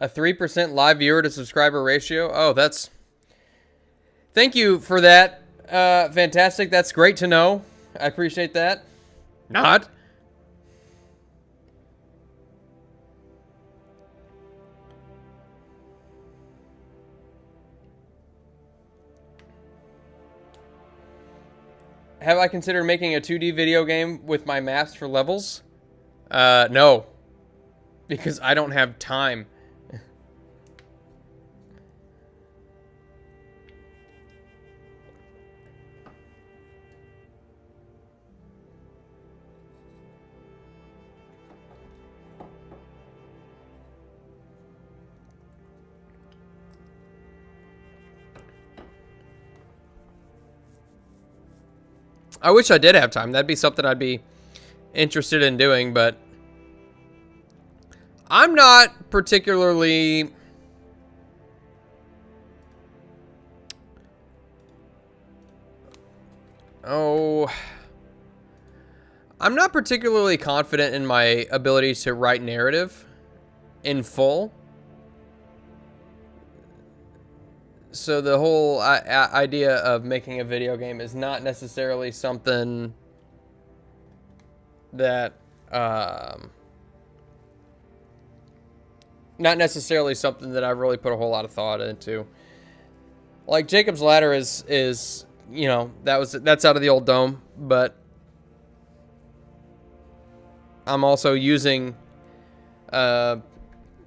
A 3% live viewer to subscriber ratio. Oh, that's... Thank you for that. Fantastic. That's great to know. I appreciate that. Not. Have I considered making a 2D video game with my maps for levels? No. Because I don't have time. I wish I did have time. That'd be something I'd be interested in doing, but I'm not particularly... I'm not particularly confident in my ability to write narrative in full. So the whole idea of making a video game is not necessarily something that, not necessarily something that I've really put a whole lot of thought into. Like Jacob's Ladder is you know, that's out of the old dome, but I'm also using kind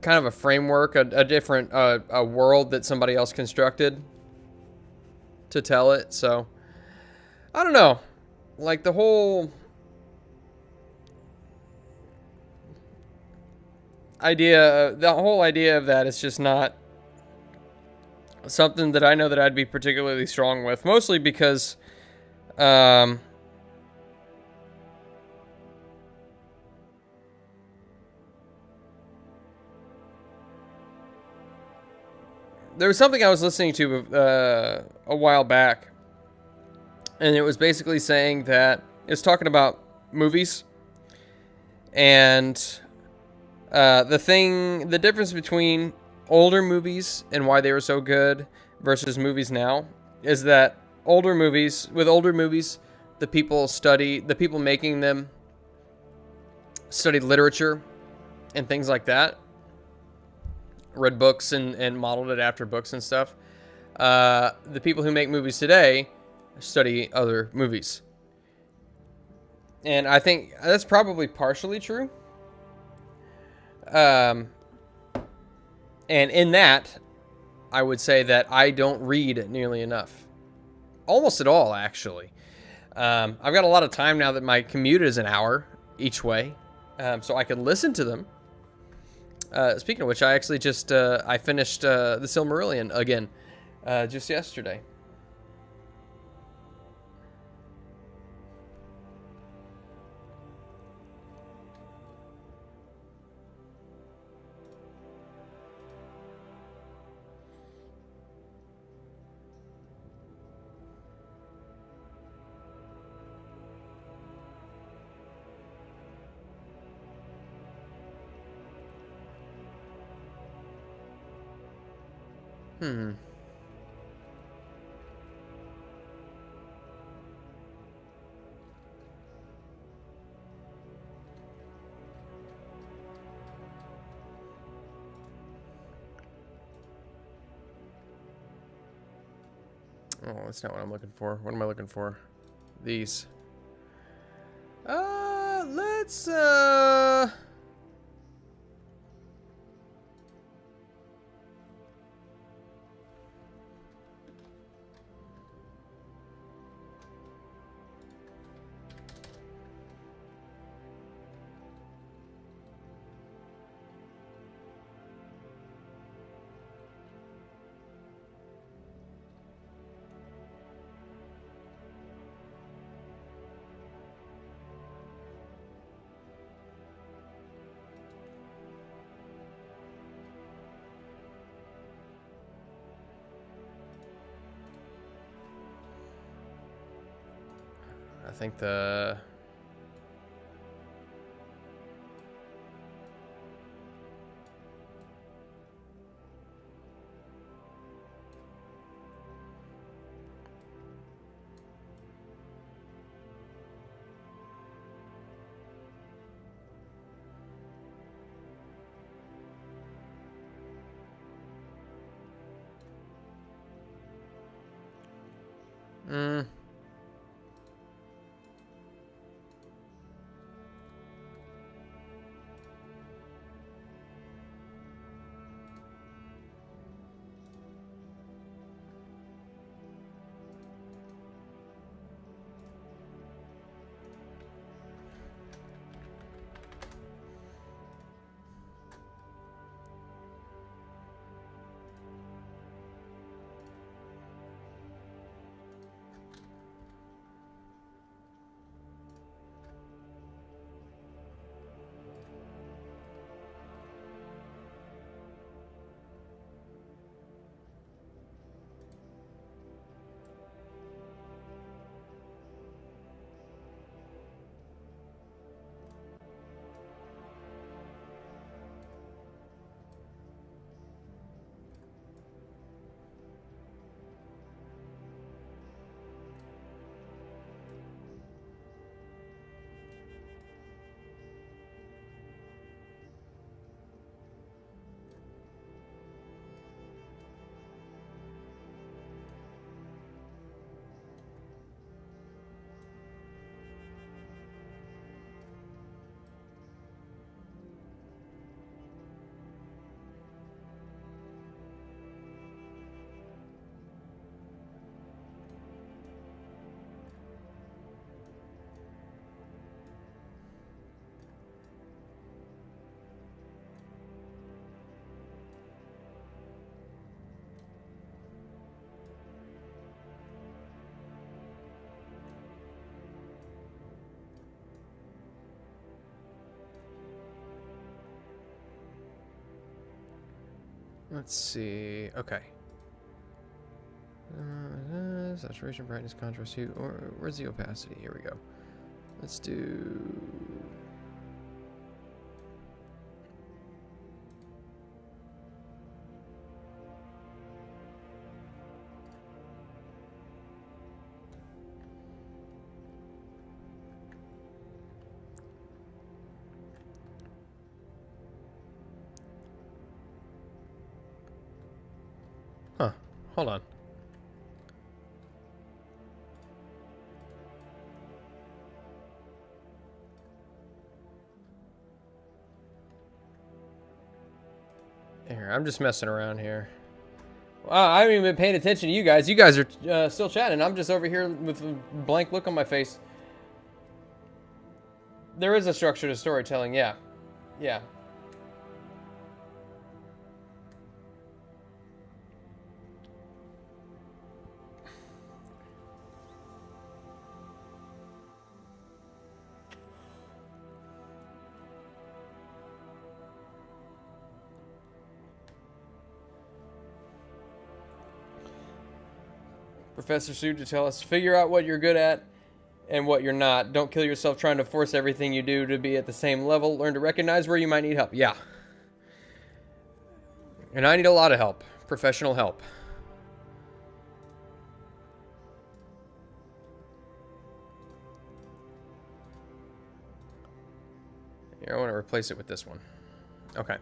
of a framework, a different a world that somebody else constructed to tell it. So I don't know, like the whole idea of that is just not something that I know that I'd be particularly strong with, mostly because there was something I was listening to a while back, and it was basically saying that it's talking about movies, and the difference between older movies and why they were so good versus movies now is that with older movies, the people making them studied literature and things like that, read books and modeled it after books and stuff. The people who make movies today study other movies. And I think that's probably partially true. And in that, I would say that I don't read nearly enough. Almost at all, actually. I've got a lot of time now that my commute is an hour each way. So I can listen to them. Speaking of which, I actually just I finished The Silmarillion again just yesterday. Hmm. Oh, that's not what I'm looking for. What am I looking for? These. Let's, I think the... Mm. Let's see. Okay. Saturation, brightness, contrast, hue. Or where's the opacity? Here we go. Let's do... Huh. Hold on. Here, I'm just messing around here. Wow, I haven't even been paying attention to you guys. You guys are still chatting. I'm just over here with a blank look on my face. There is a structure to storytelling, yeah. Yeah. Professor Sue to tell us, figure out what you're good at and what you're not. Don't kill yourself trying to force everything you do to be at the same level. Learn to recognize where you might need help. Yeah. And I need a lot of help. professional help. Here, I want to replace it with this one. Okay.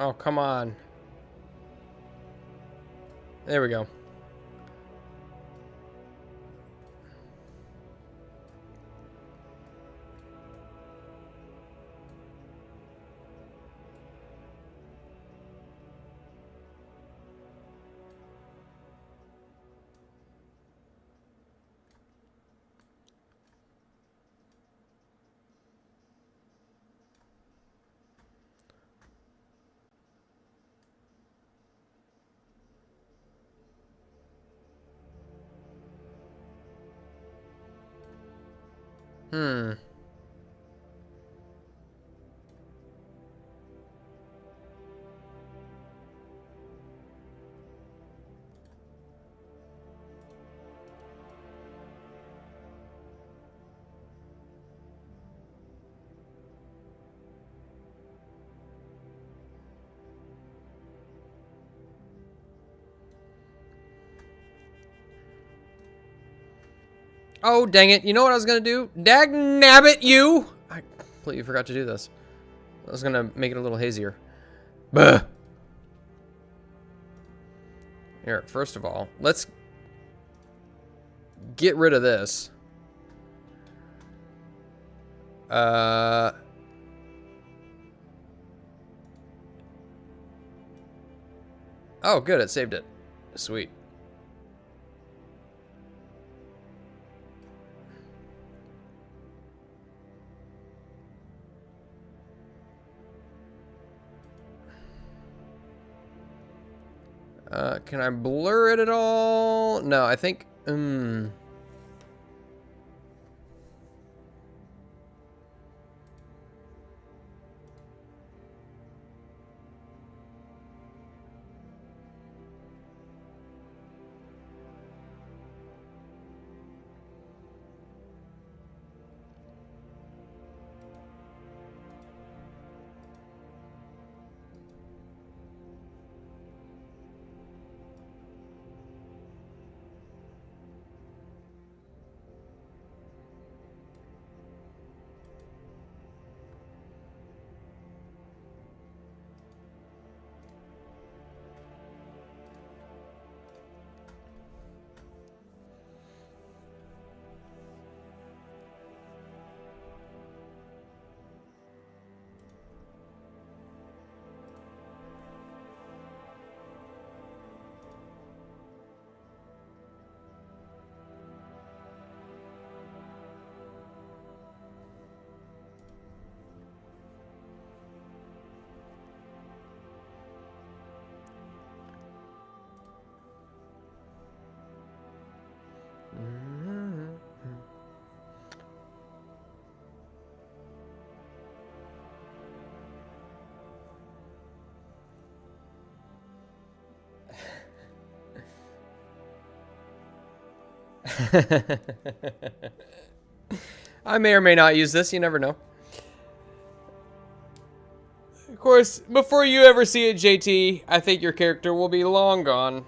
Oh, come on. There we go. Hmm. Oh, dang it. You know what I was going to do? Dag nabbit, you! I completely forgot to do this. I was going to make it a little hazier. Bah! Here, first of all, let's get rid of this. Oh, good. It saved it. Sweet. Can I blur it at all? No, I think... I may or may not use this. You never know. Of course, before you ever see it, JT, I think your character will be long gone.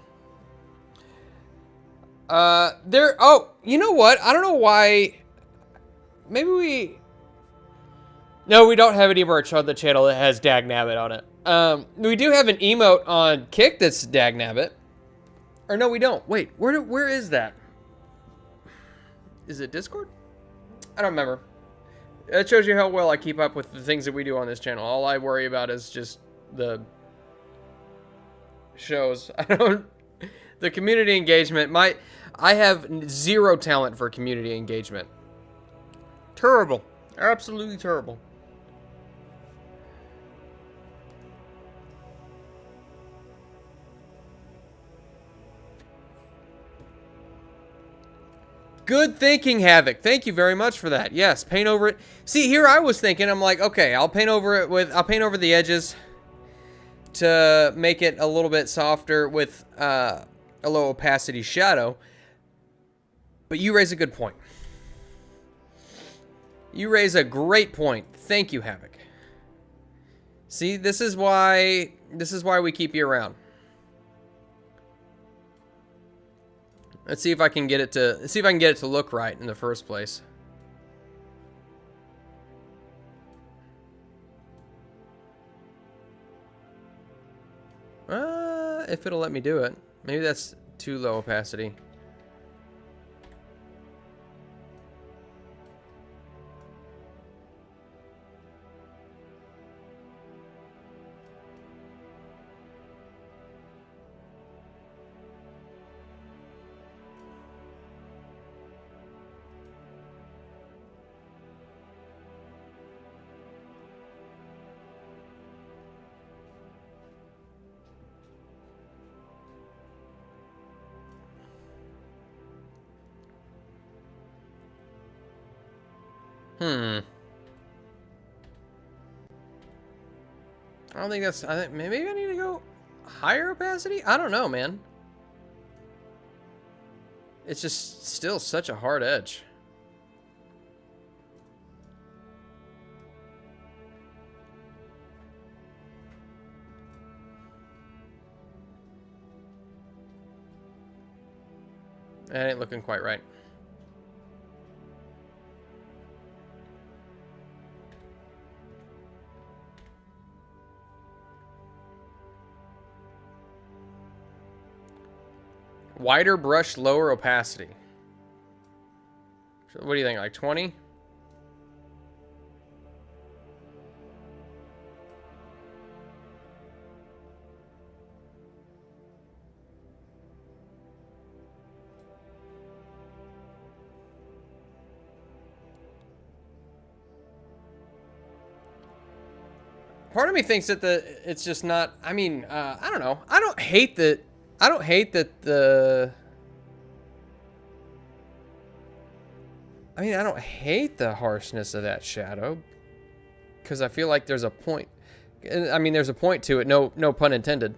Oh, you know what? I don't know why. Maybe we... No, we don't have any merch on the channel that has Dagnabbit on it. We do have an emote on Kick that's Dagnabbit. Or no, we don't. Wait, where is that? Is it Discord? I don't remember. That shows you how well I keep up with the things that we do on this channel. All I worry about is just the shows. I don't... The community engagement. I have zero talent for community engagement. Terrible. Absolutely terrible. Good thinking, Havoc. Thank you very much for that. Yes, paint over it. See, here I was thinking, I'm like, okay, I'll paint over the edges to make it a little bit softer with a low opacity shadow. But you raise a good point. You raise a great point. Thank you, Havoc. See, this is why we keep you around. Let's see if I can get it to look right in the first place. If it'll let me do it. Maybe that's too low opacity. I don't think that's... I think maybe I need to go higher opacity? I don't know, man. It's just still such a hard edge. That ain't looking quite right. Wider brush, lower opacity. What do you think, like 20? Part of me thinks that it's just not, I mean, I don't know. I don't hate that the... I mean, I don't hate the harshness of that shadow. Because I feel like there's a point. I mean, there's a point to it. No pun intended.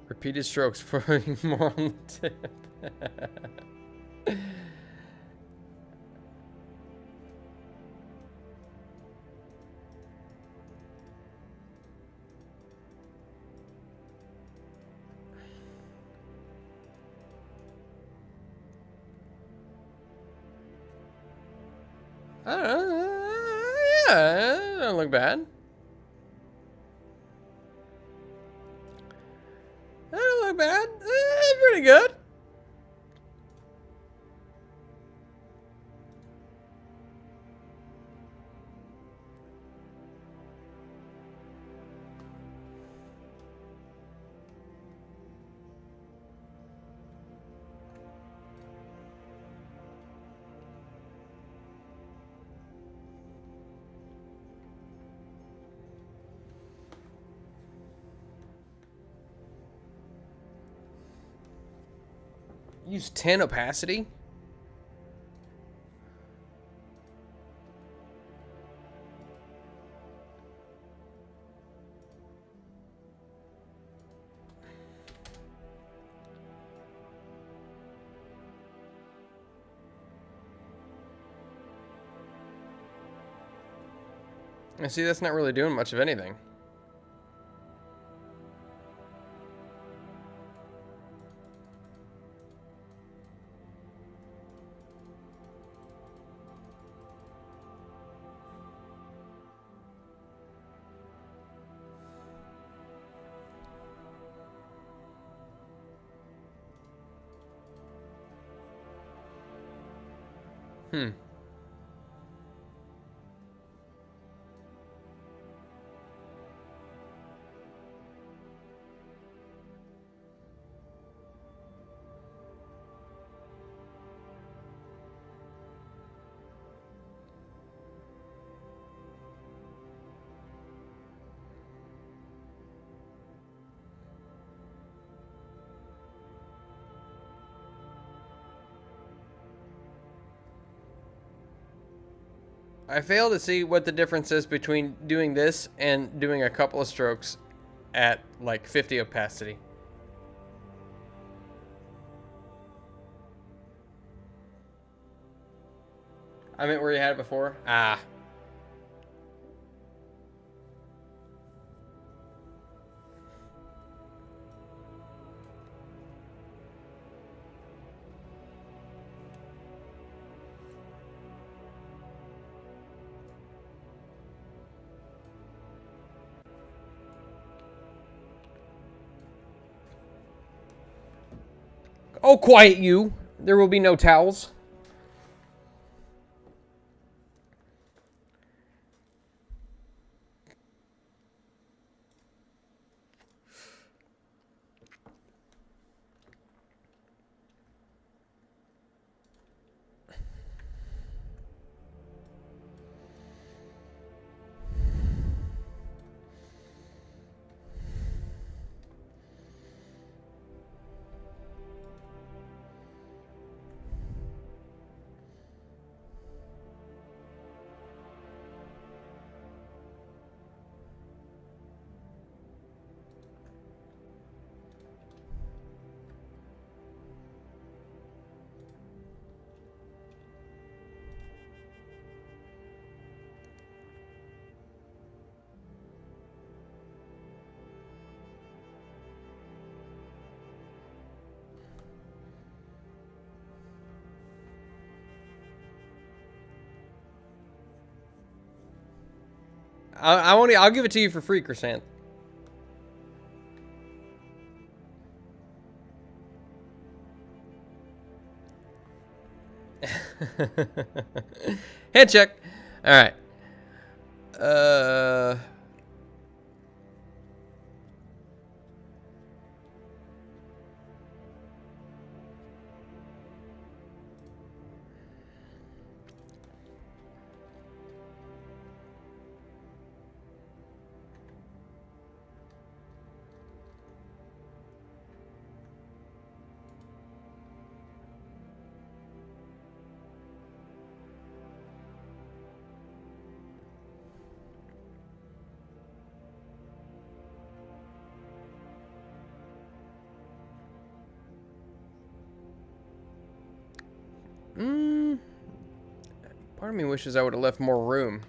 Repeated strokes for more on the tip. I don't know. Yeah, it don't look bad. That don't look bad. Pretty good. Use 10 opacity? I see that's not really doing much of anything. I fail to see what the difference is between doing this and doing a couple of strokes at like 50 opacity. I meant where you had it before. Ah. Oh, quiet you. There will be no towels. I'll give it to you for free, Chrysanth. Hand check. All right. Part of me wishes I would have left more room.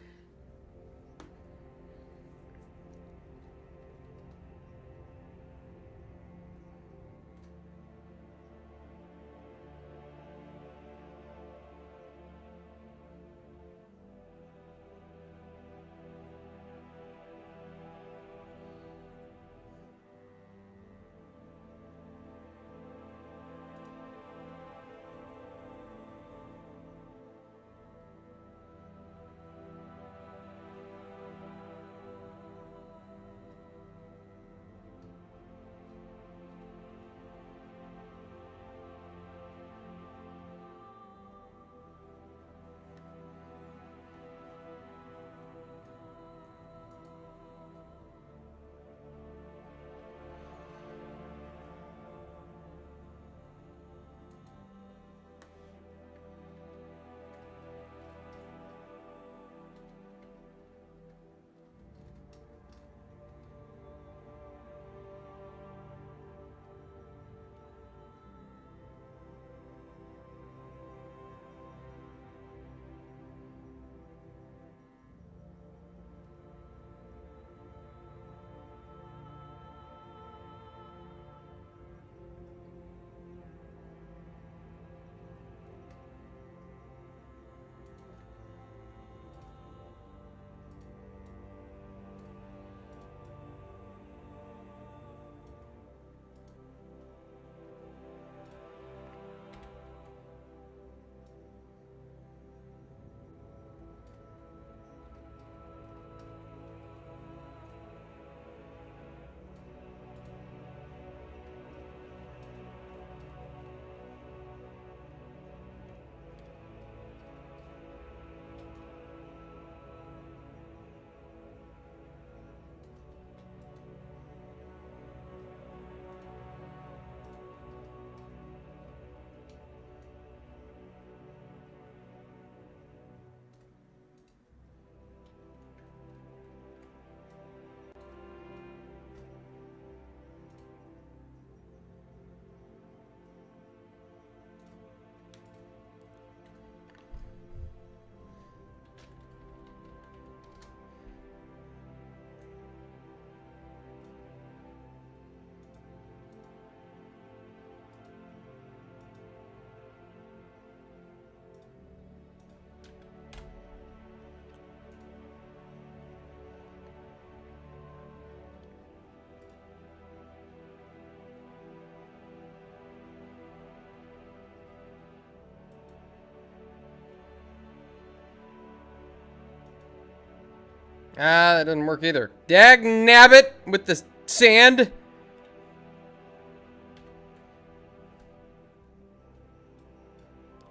Ah, that doesn't work either. Dag nabbit with the sand.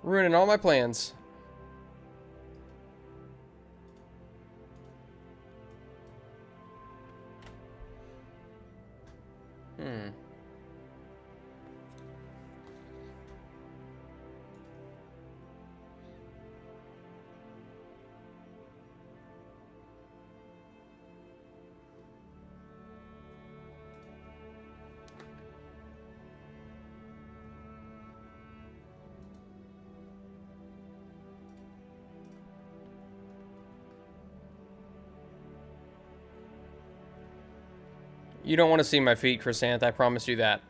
Ruining all my plans. You don't want to see my feet, Chrysanth. I promise you that.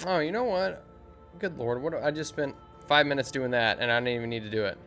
Oh, you know what? Good lord, what? I just spent 5 minutes doing that, and I didn't even need to do it.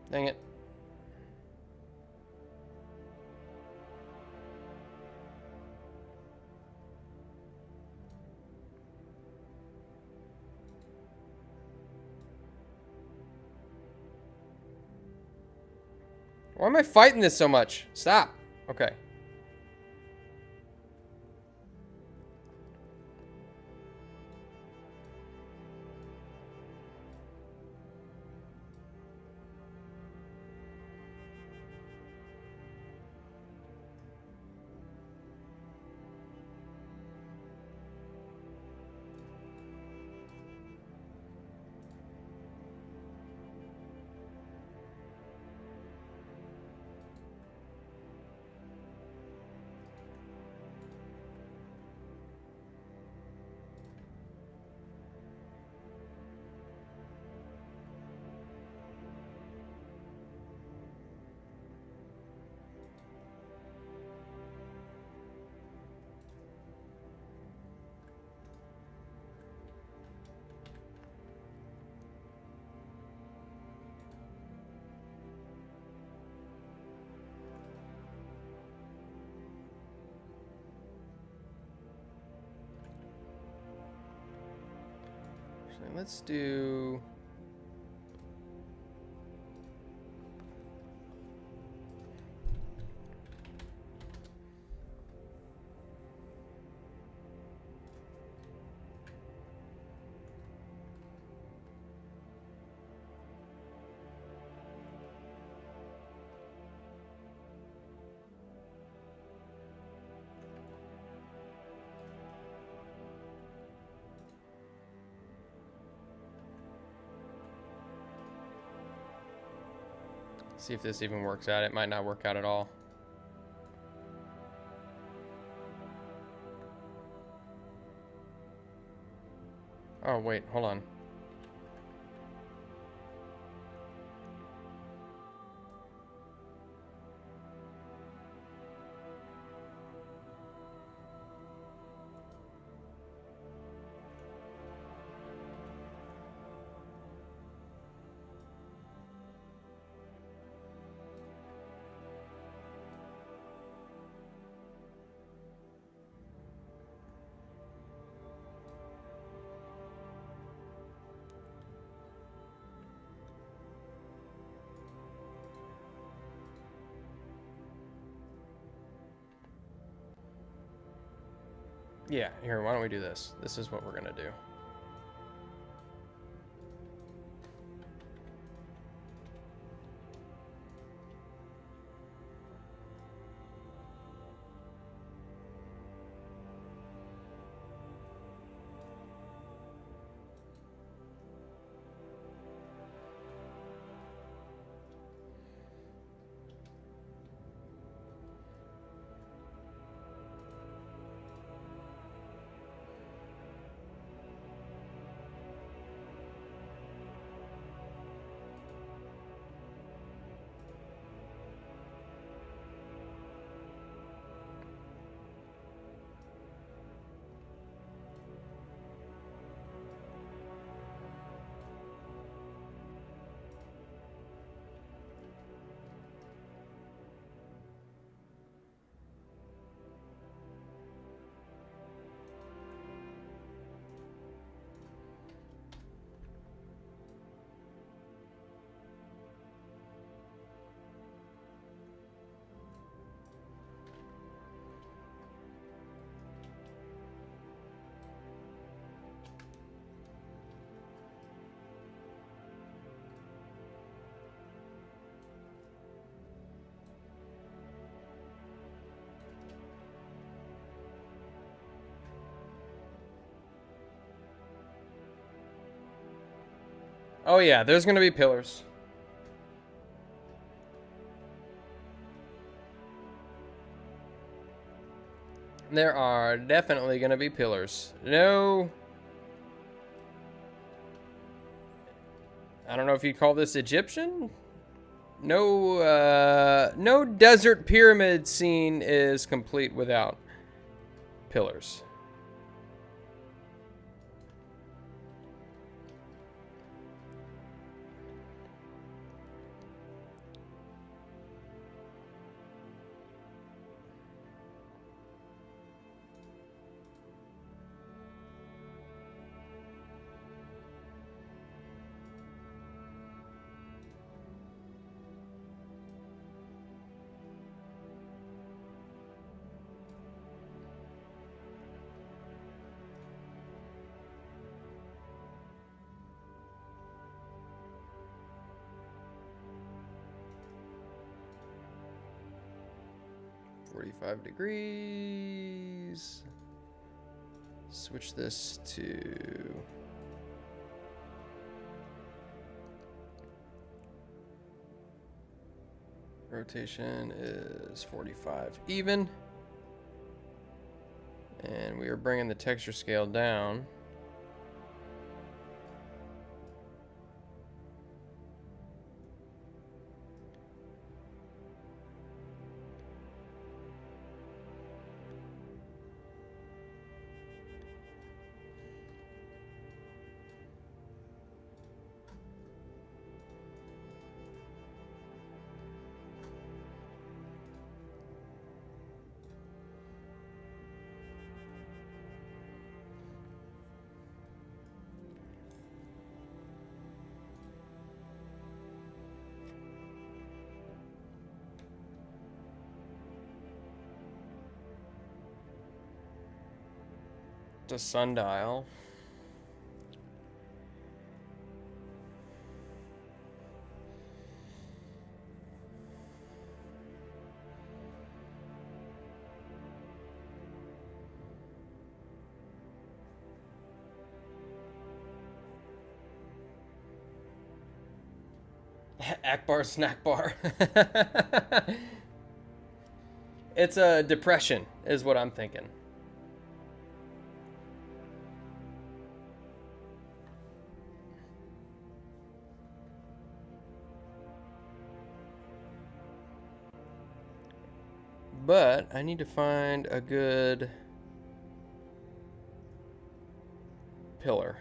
Dang it. Why am I fighting this so much? Stop. Okay. Let's do... See if this even works out. It might not work out at all. Oh, wait, hold on. Yeah, here, why don't we do this? This is what we're gonna do. Oh yeah, there's gonna be pillars. There are definitely gonna be pillars. No... I don't know if you call this Egyptian? No, no desert pyramid scene is complete without pillars. 45 degrees. Switch this to rotation is 45 even. And we are bringing the texture scale down. The sundial. Akbar snack bar. It's a depression, is what I'm thinking. But I need to find a good pillar.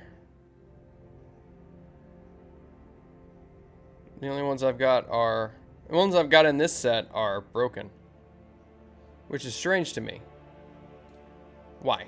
The only ones I've got in this set are broken, which is strange to me. Why?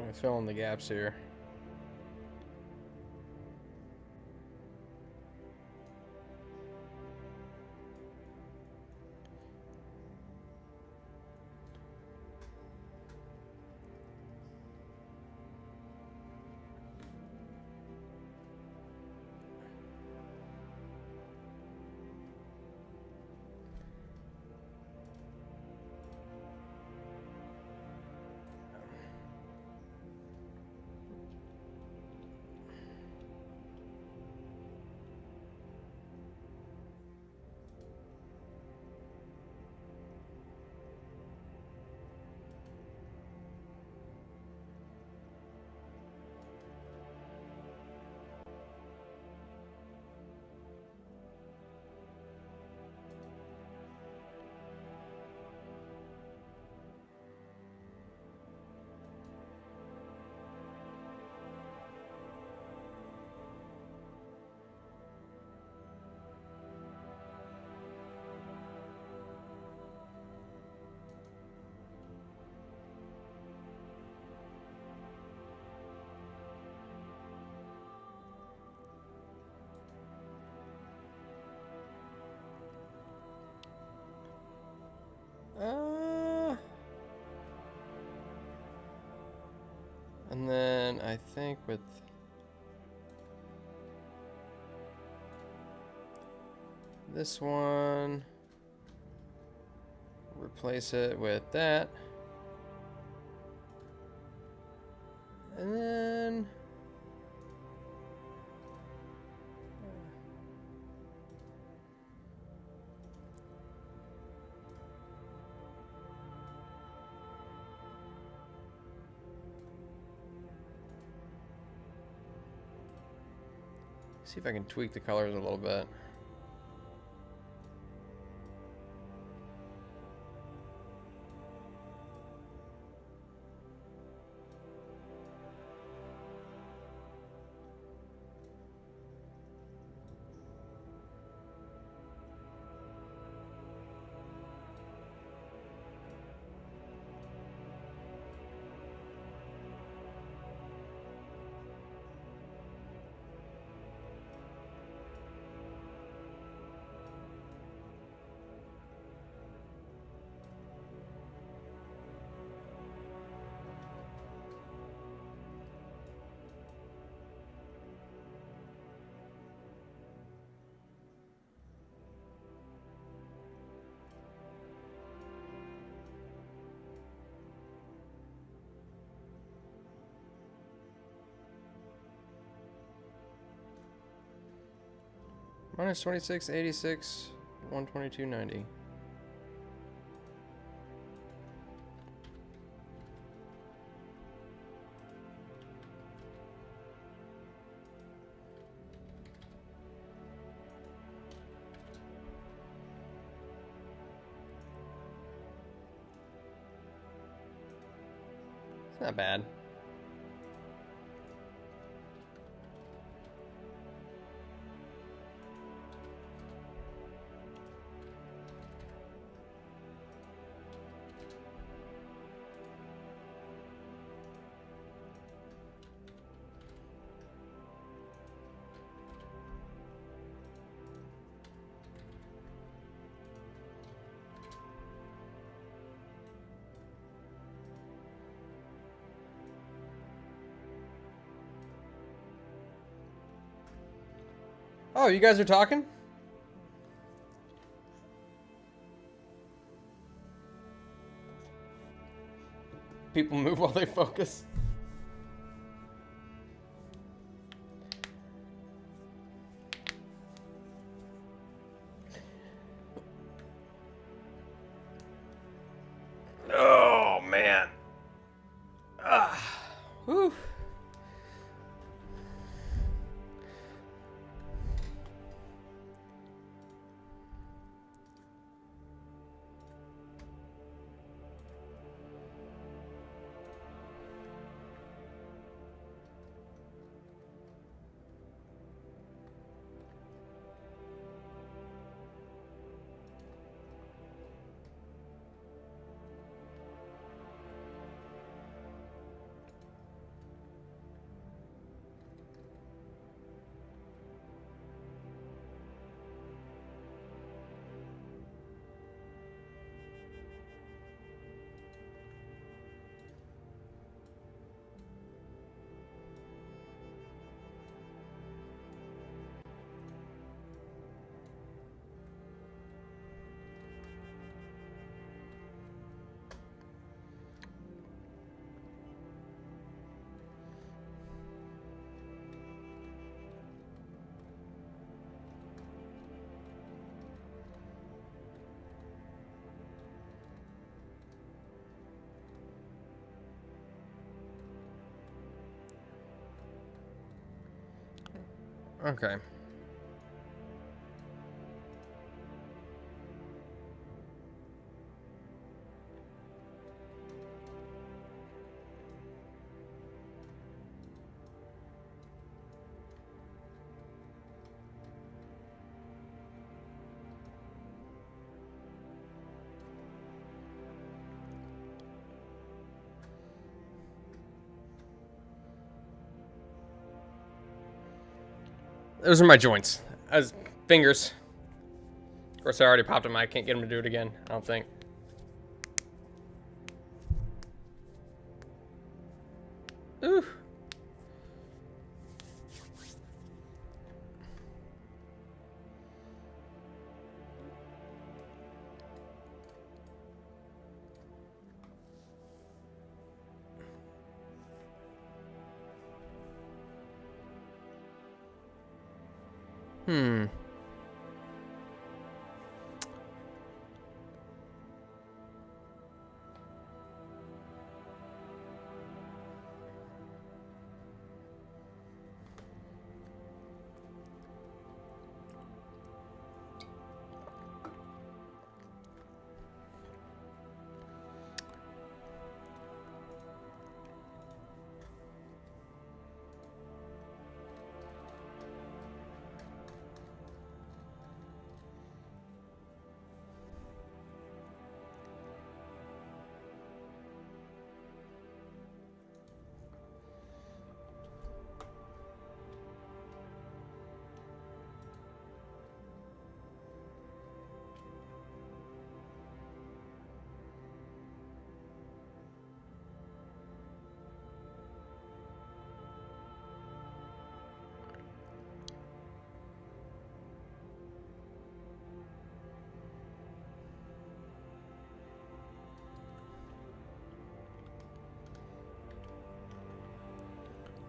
I fill in the gaps here. And then I think with this one, replace it with that. And then see if I can tweak the colors a little bit. Minus 26, 86, 122.90. It's not bad. Oh, you guys are talking? People move while they focus. Oh, man. Whew. Okay. Those are my joints. As fingers. Of course, I already popped them. I can't get them to do it again, I don't think. Ooh. Hmm.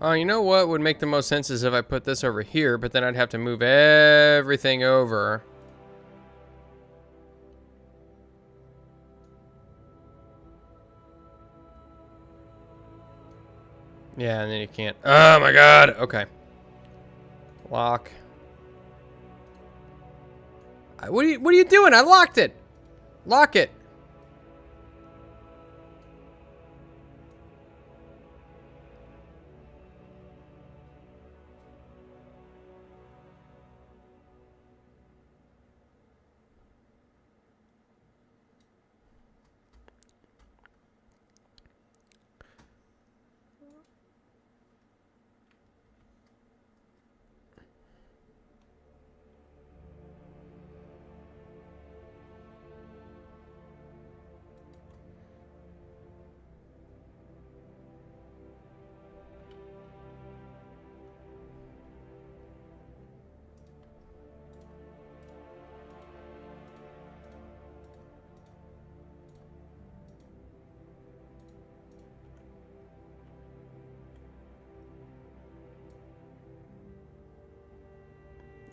Oh, you know what would make the most sense is if I put this over here, but then I'd have to move everything over. Yeah, and then you can't. Oh my god. Okay. Lock. What are you doing? I locked it. Lock it.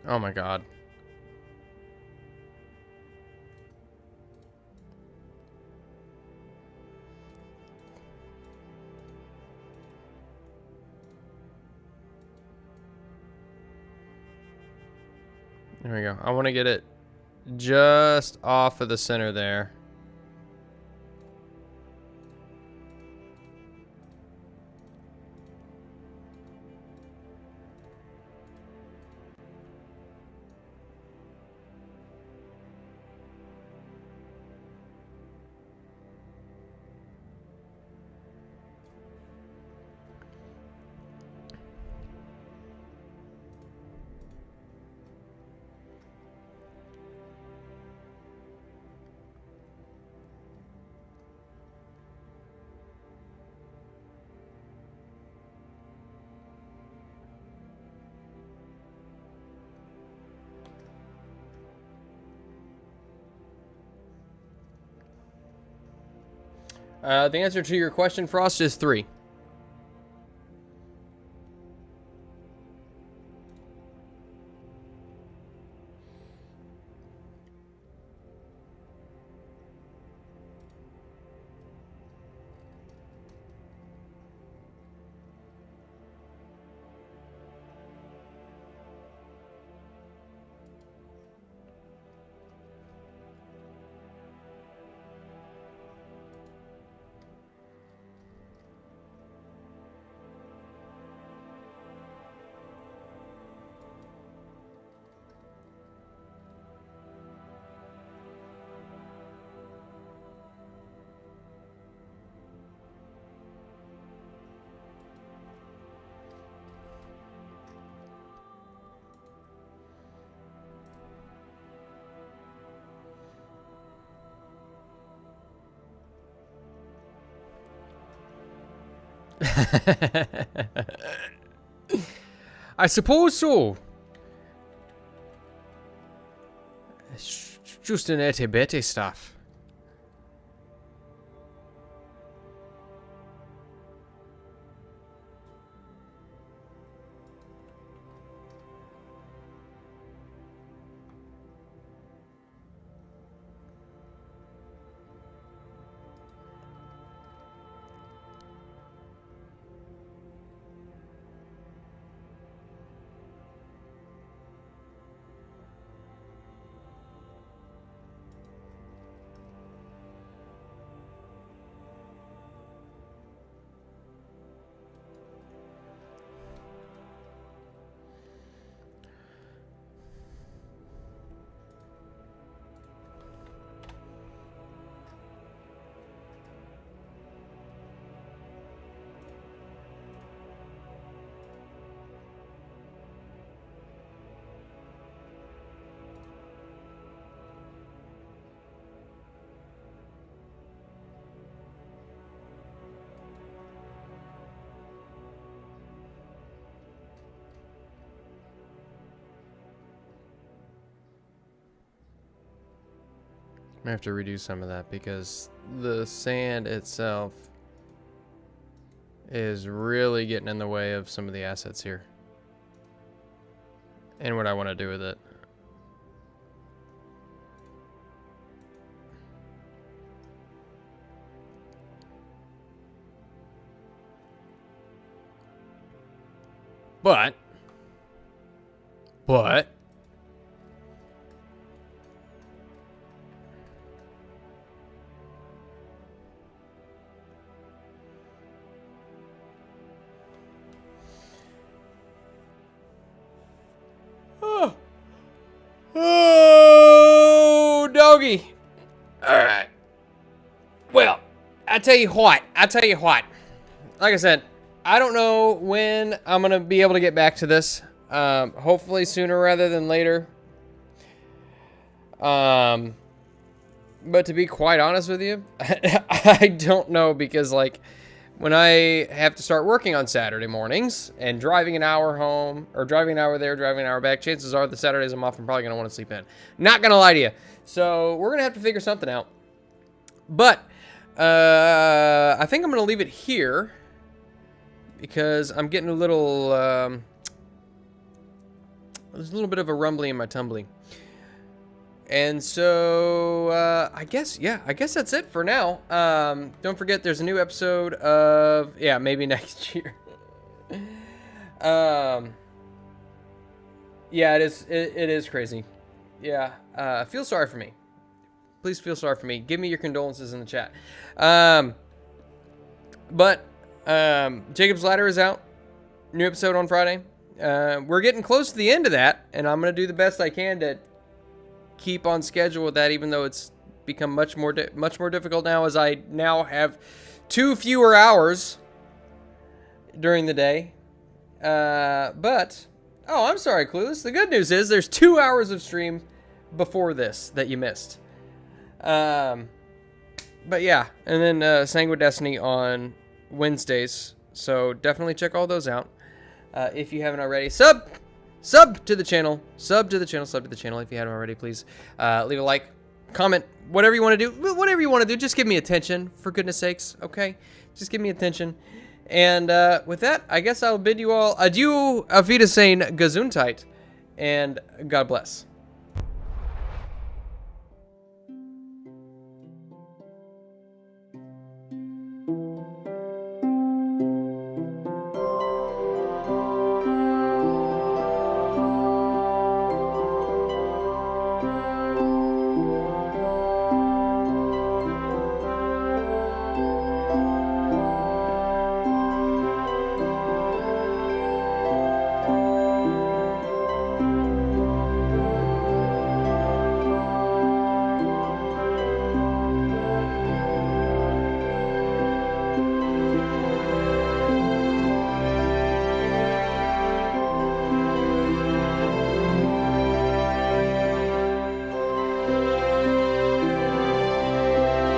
Oh my god. There we go. I want to get it just off of the center there. The answer to your question, Frost, is 3. I suppose so. It's just an itty-bitty stuff. I have to redo some of that because the sand itself is really getting in the way of some of the assets here and what I want to do with it. But oh, doggy. All right. Well, I tell you what. Like I said, I don't know when I'm going to be able to get back to this. Hopefully sooner rather than later. But to be quite honest with you, I don't know, because like when I have to start working on Saturday mornings and driving an hour home or driving an hour there, driving an hour back, chances are the Saturdays I'm off, I'm probably going to want to sleep in. Not going to lie to you. So we're going to have to figure something out. But I think I'm going to leave it here because I'm getting a little, there's a little bit of a rumbling in my tumbling. And so, I guess that's it for now. Don't forget, there's a new episode of, maybe next year. Yeah, it is crazy. Yeah, feel sorry for me. Please feel sorry for me. Give me your condolences in the chat. But Jacob's Ladder is out. New episode on Friday. We're getting close to the end of that, and I'm going to do the best I can to keep on schedule with that, even though it's become much more difficult now, as I now have 2 fewer hours during the day. But I'm sorry, Clueless. The good news is there's 2 hours of stream before this that you missed. But yeah, and then Sanguine Destiny on Wednesdays. So definitely check all those out if you haven't already. Sub to the channel if you haven't already, please. Leave a like, comment, whatever you want to do. Just give me attention, for goodness sakes, okay? Just give me attention. And with that, I guess I'll bid you all adieu, auf Wiedersehen, Gesundheit, and God bless.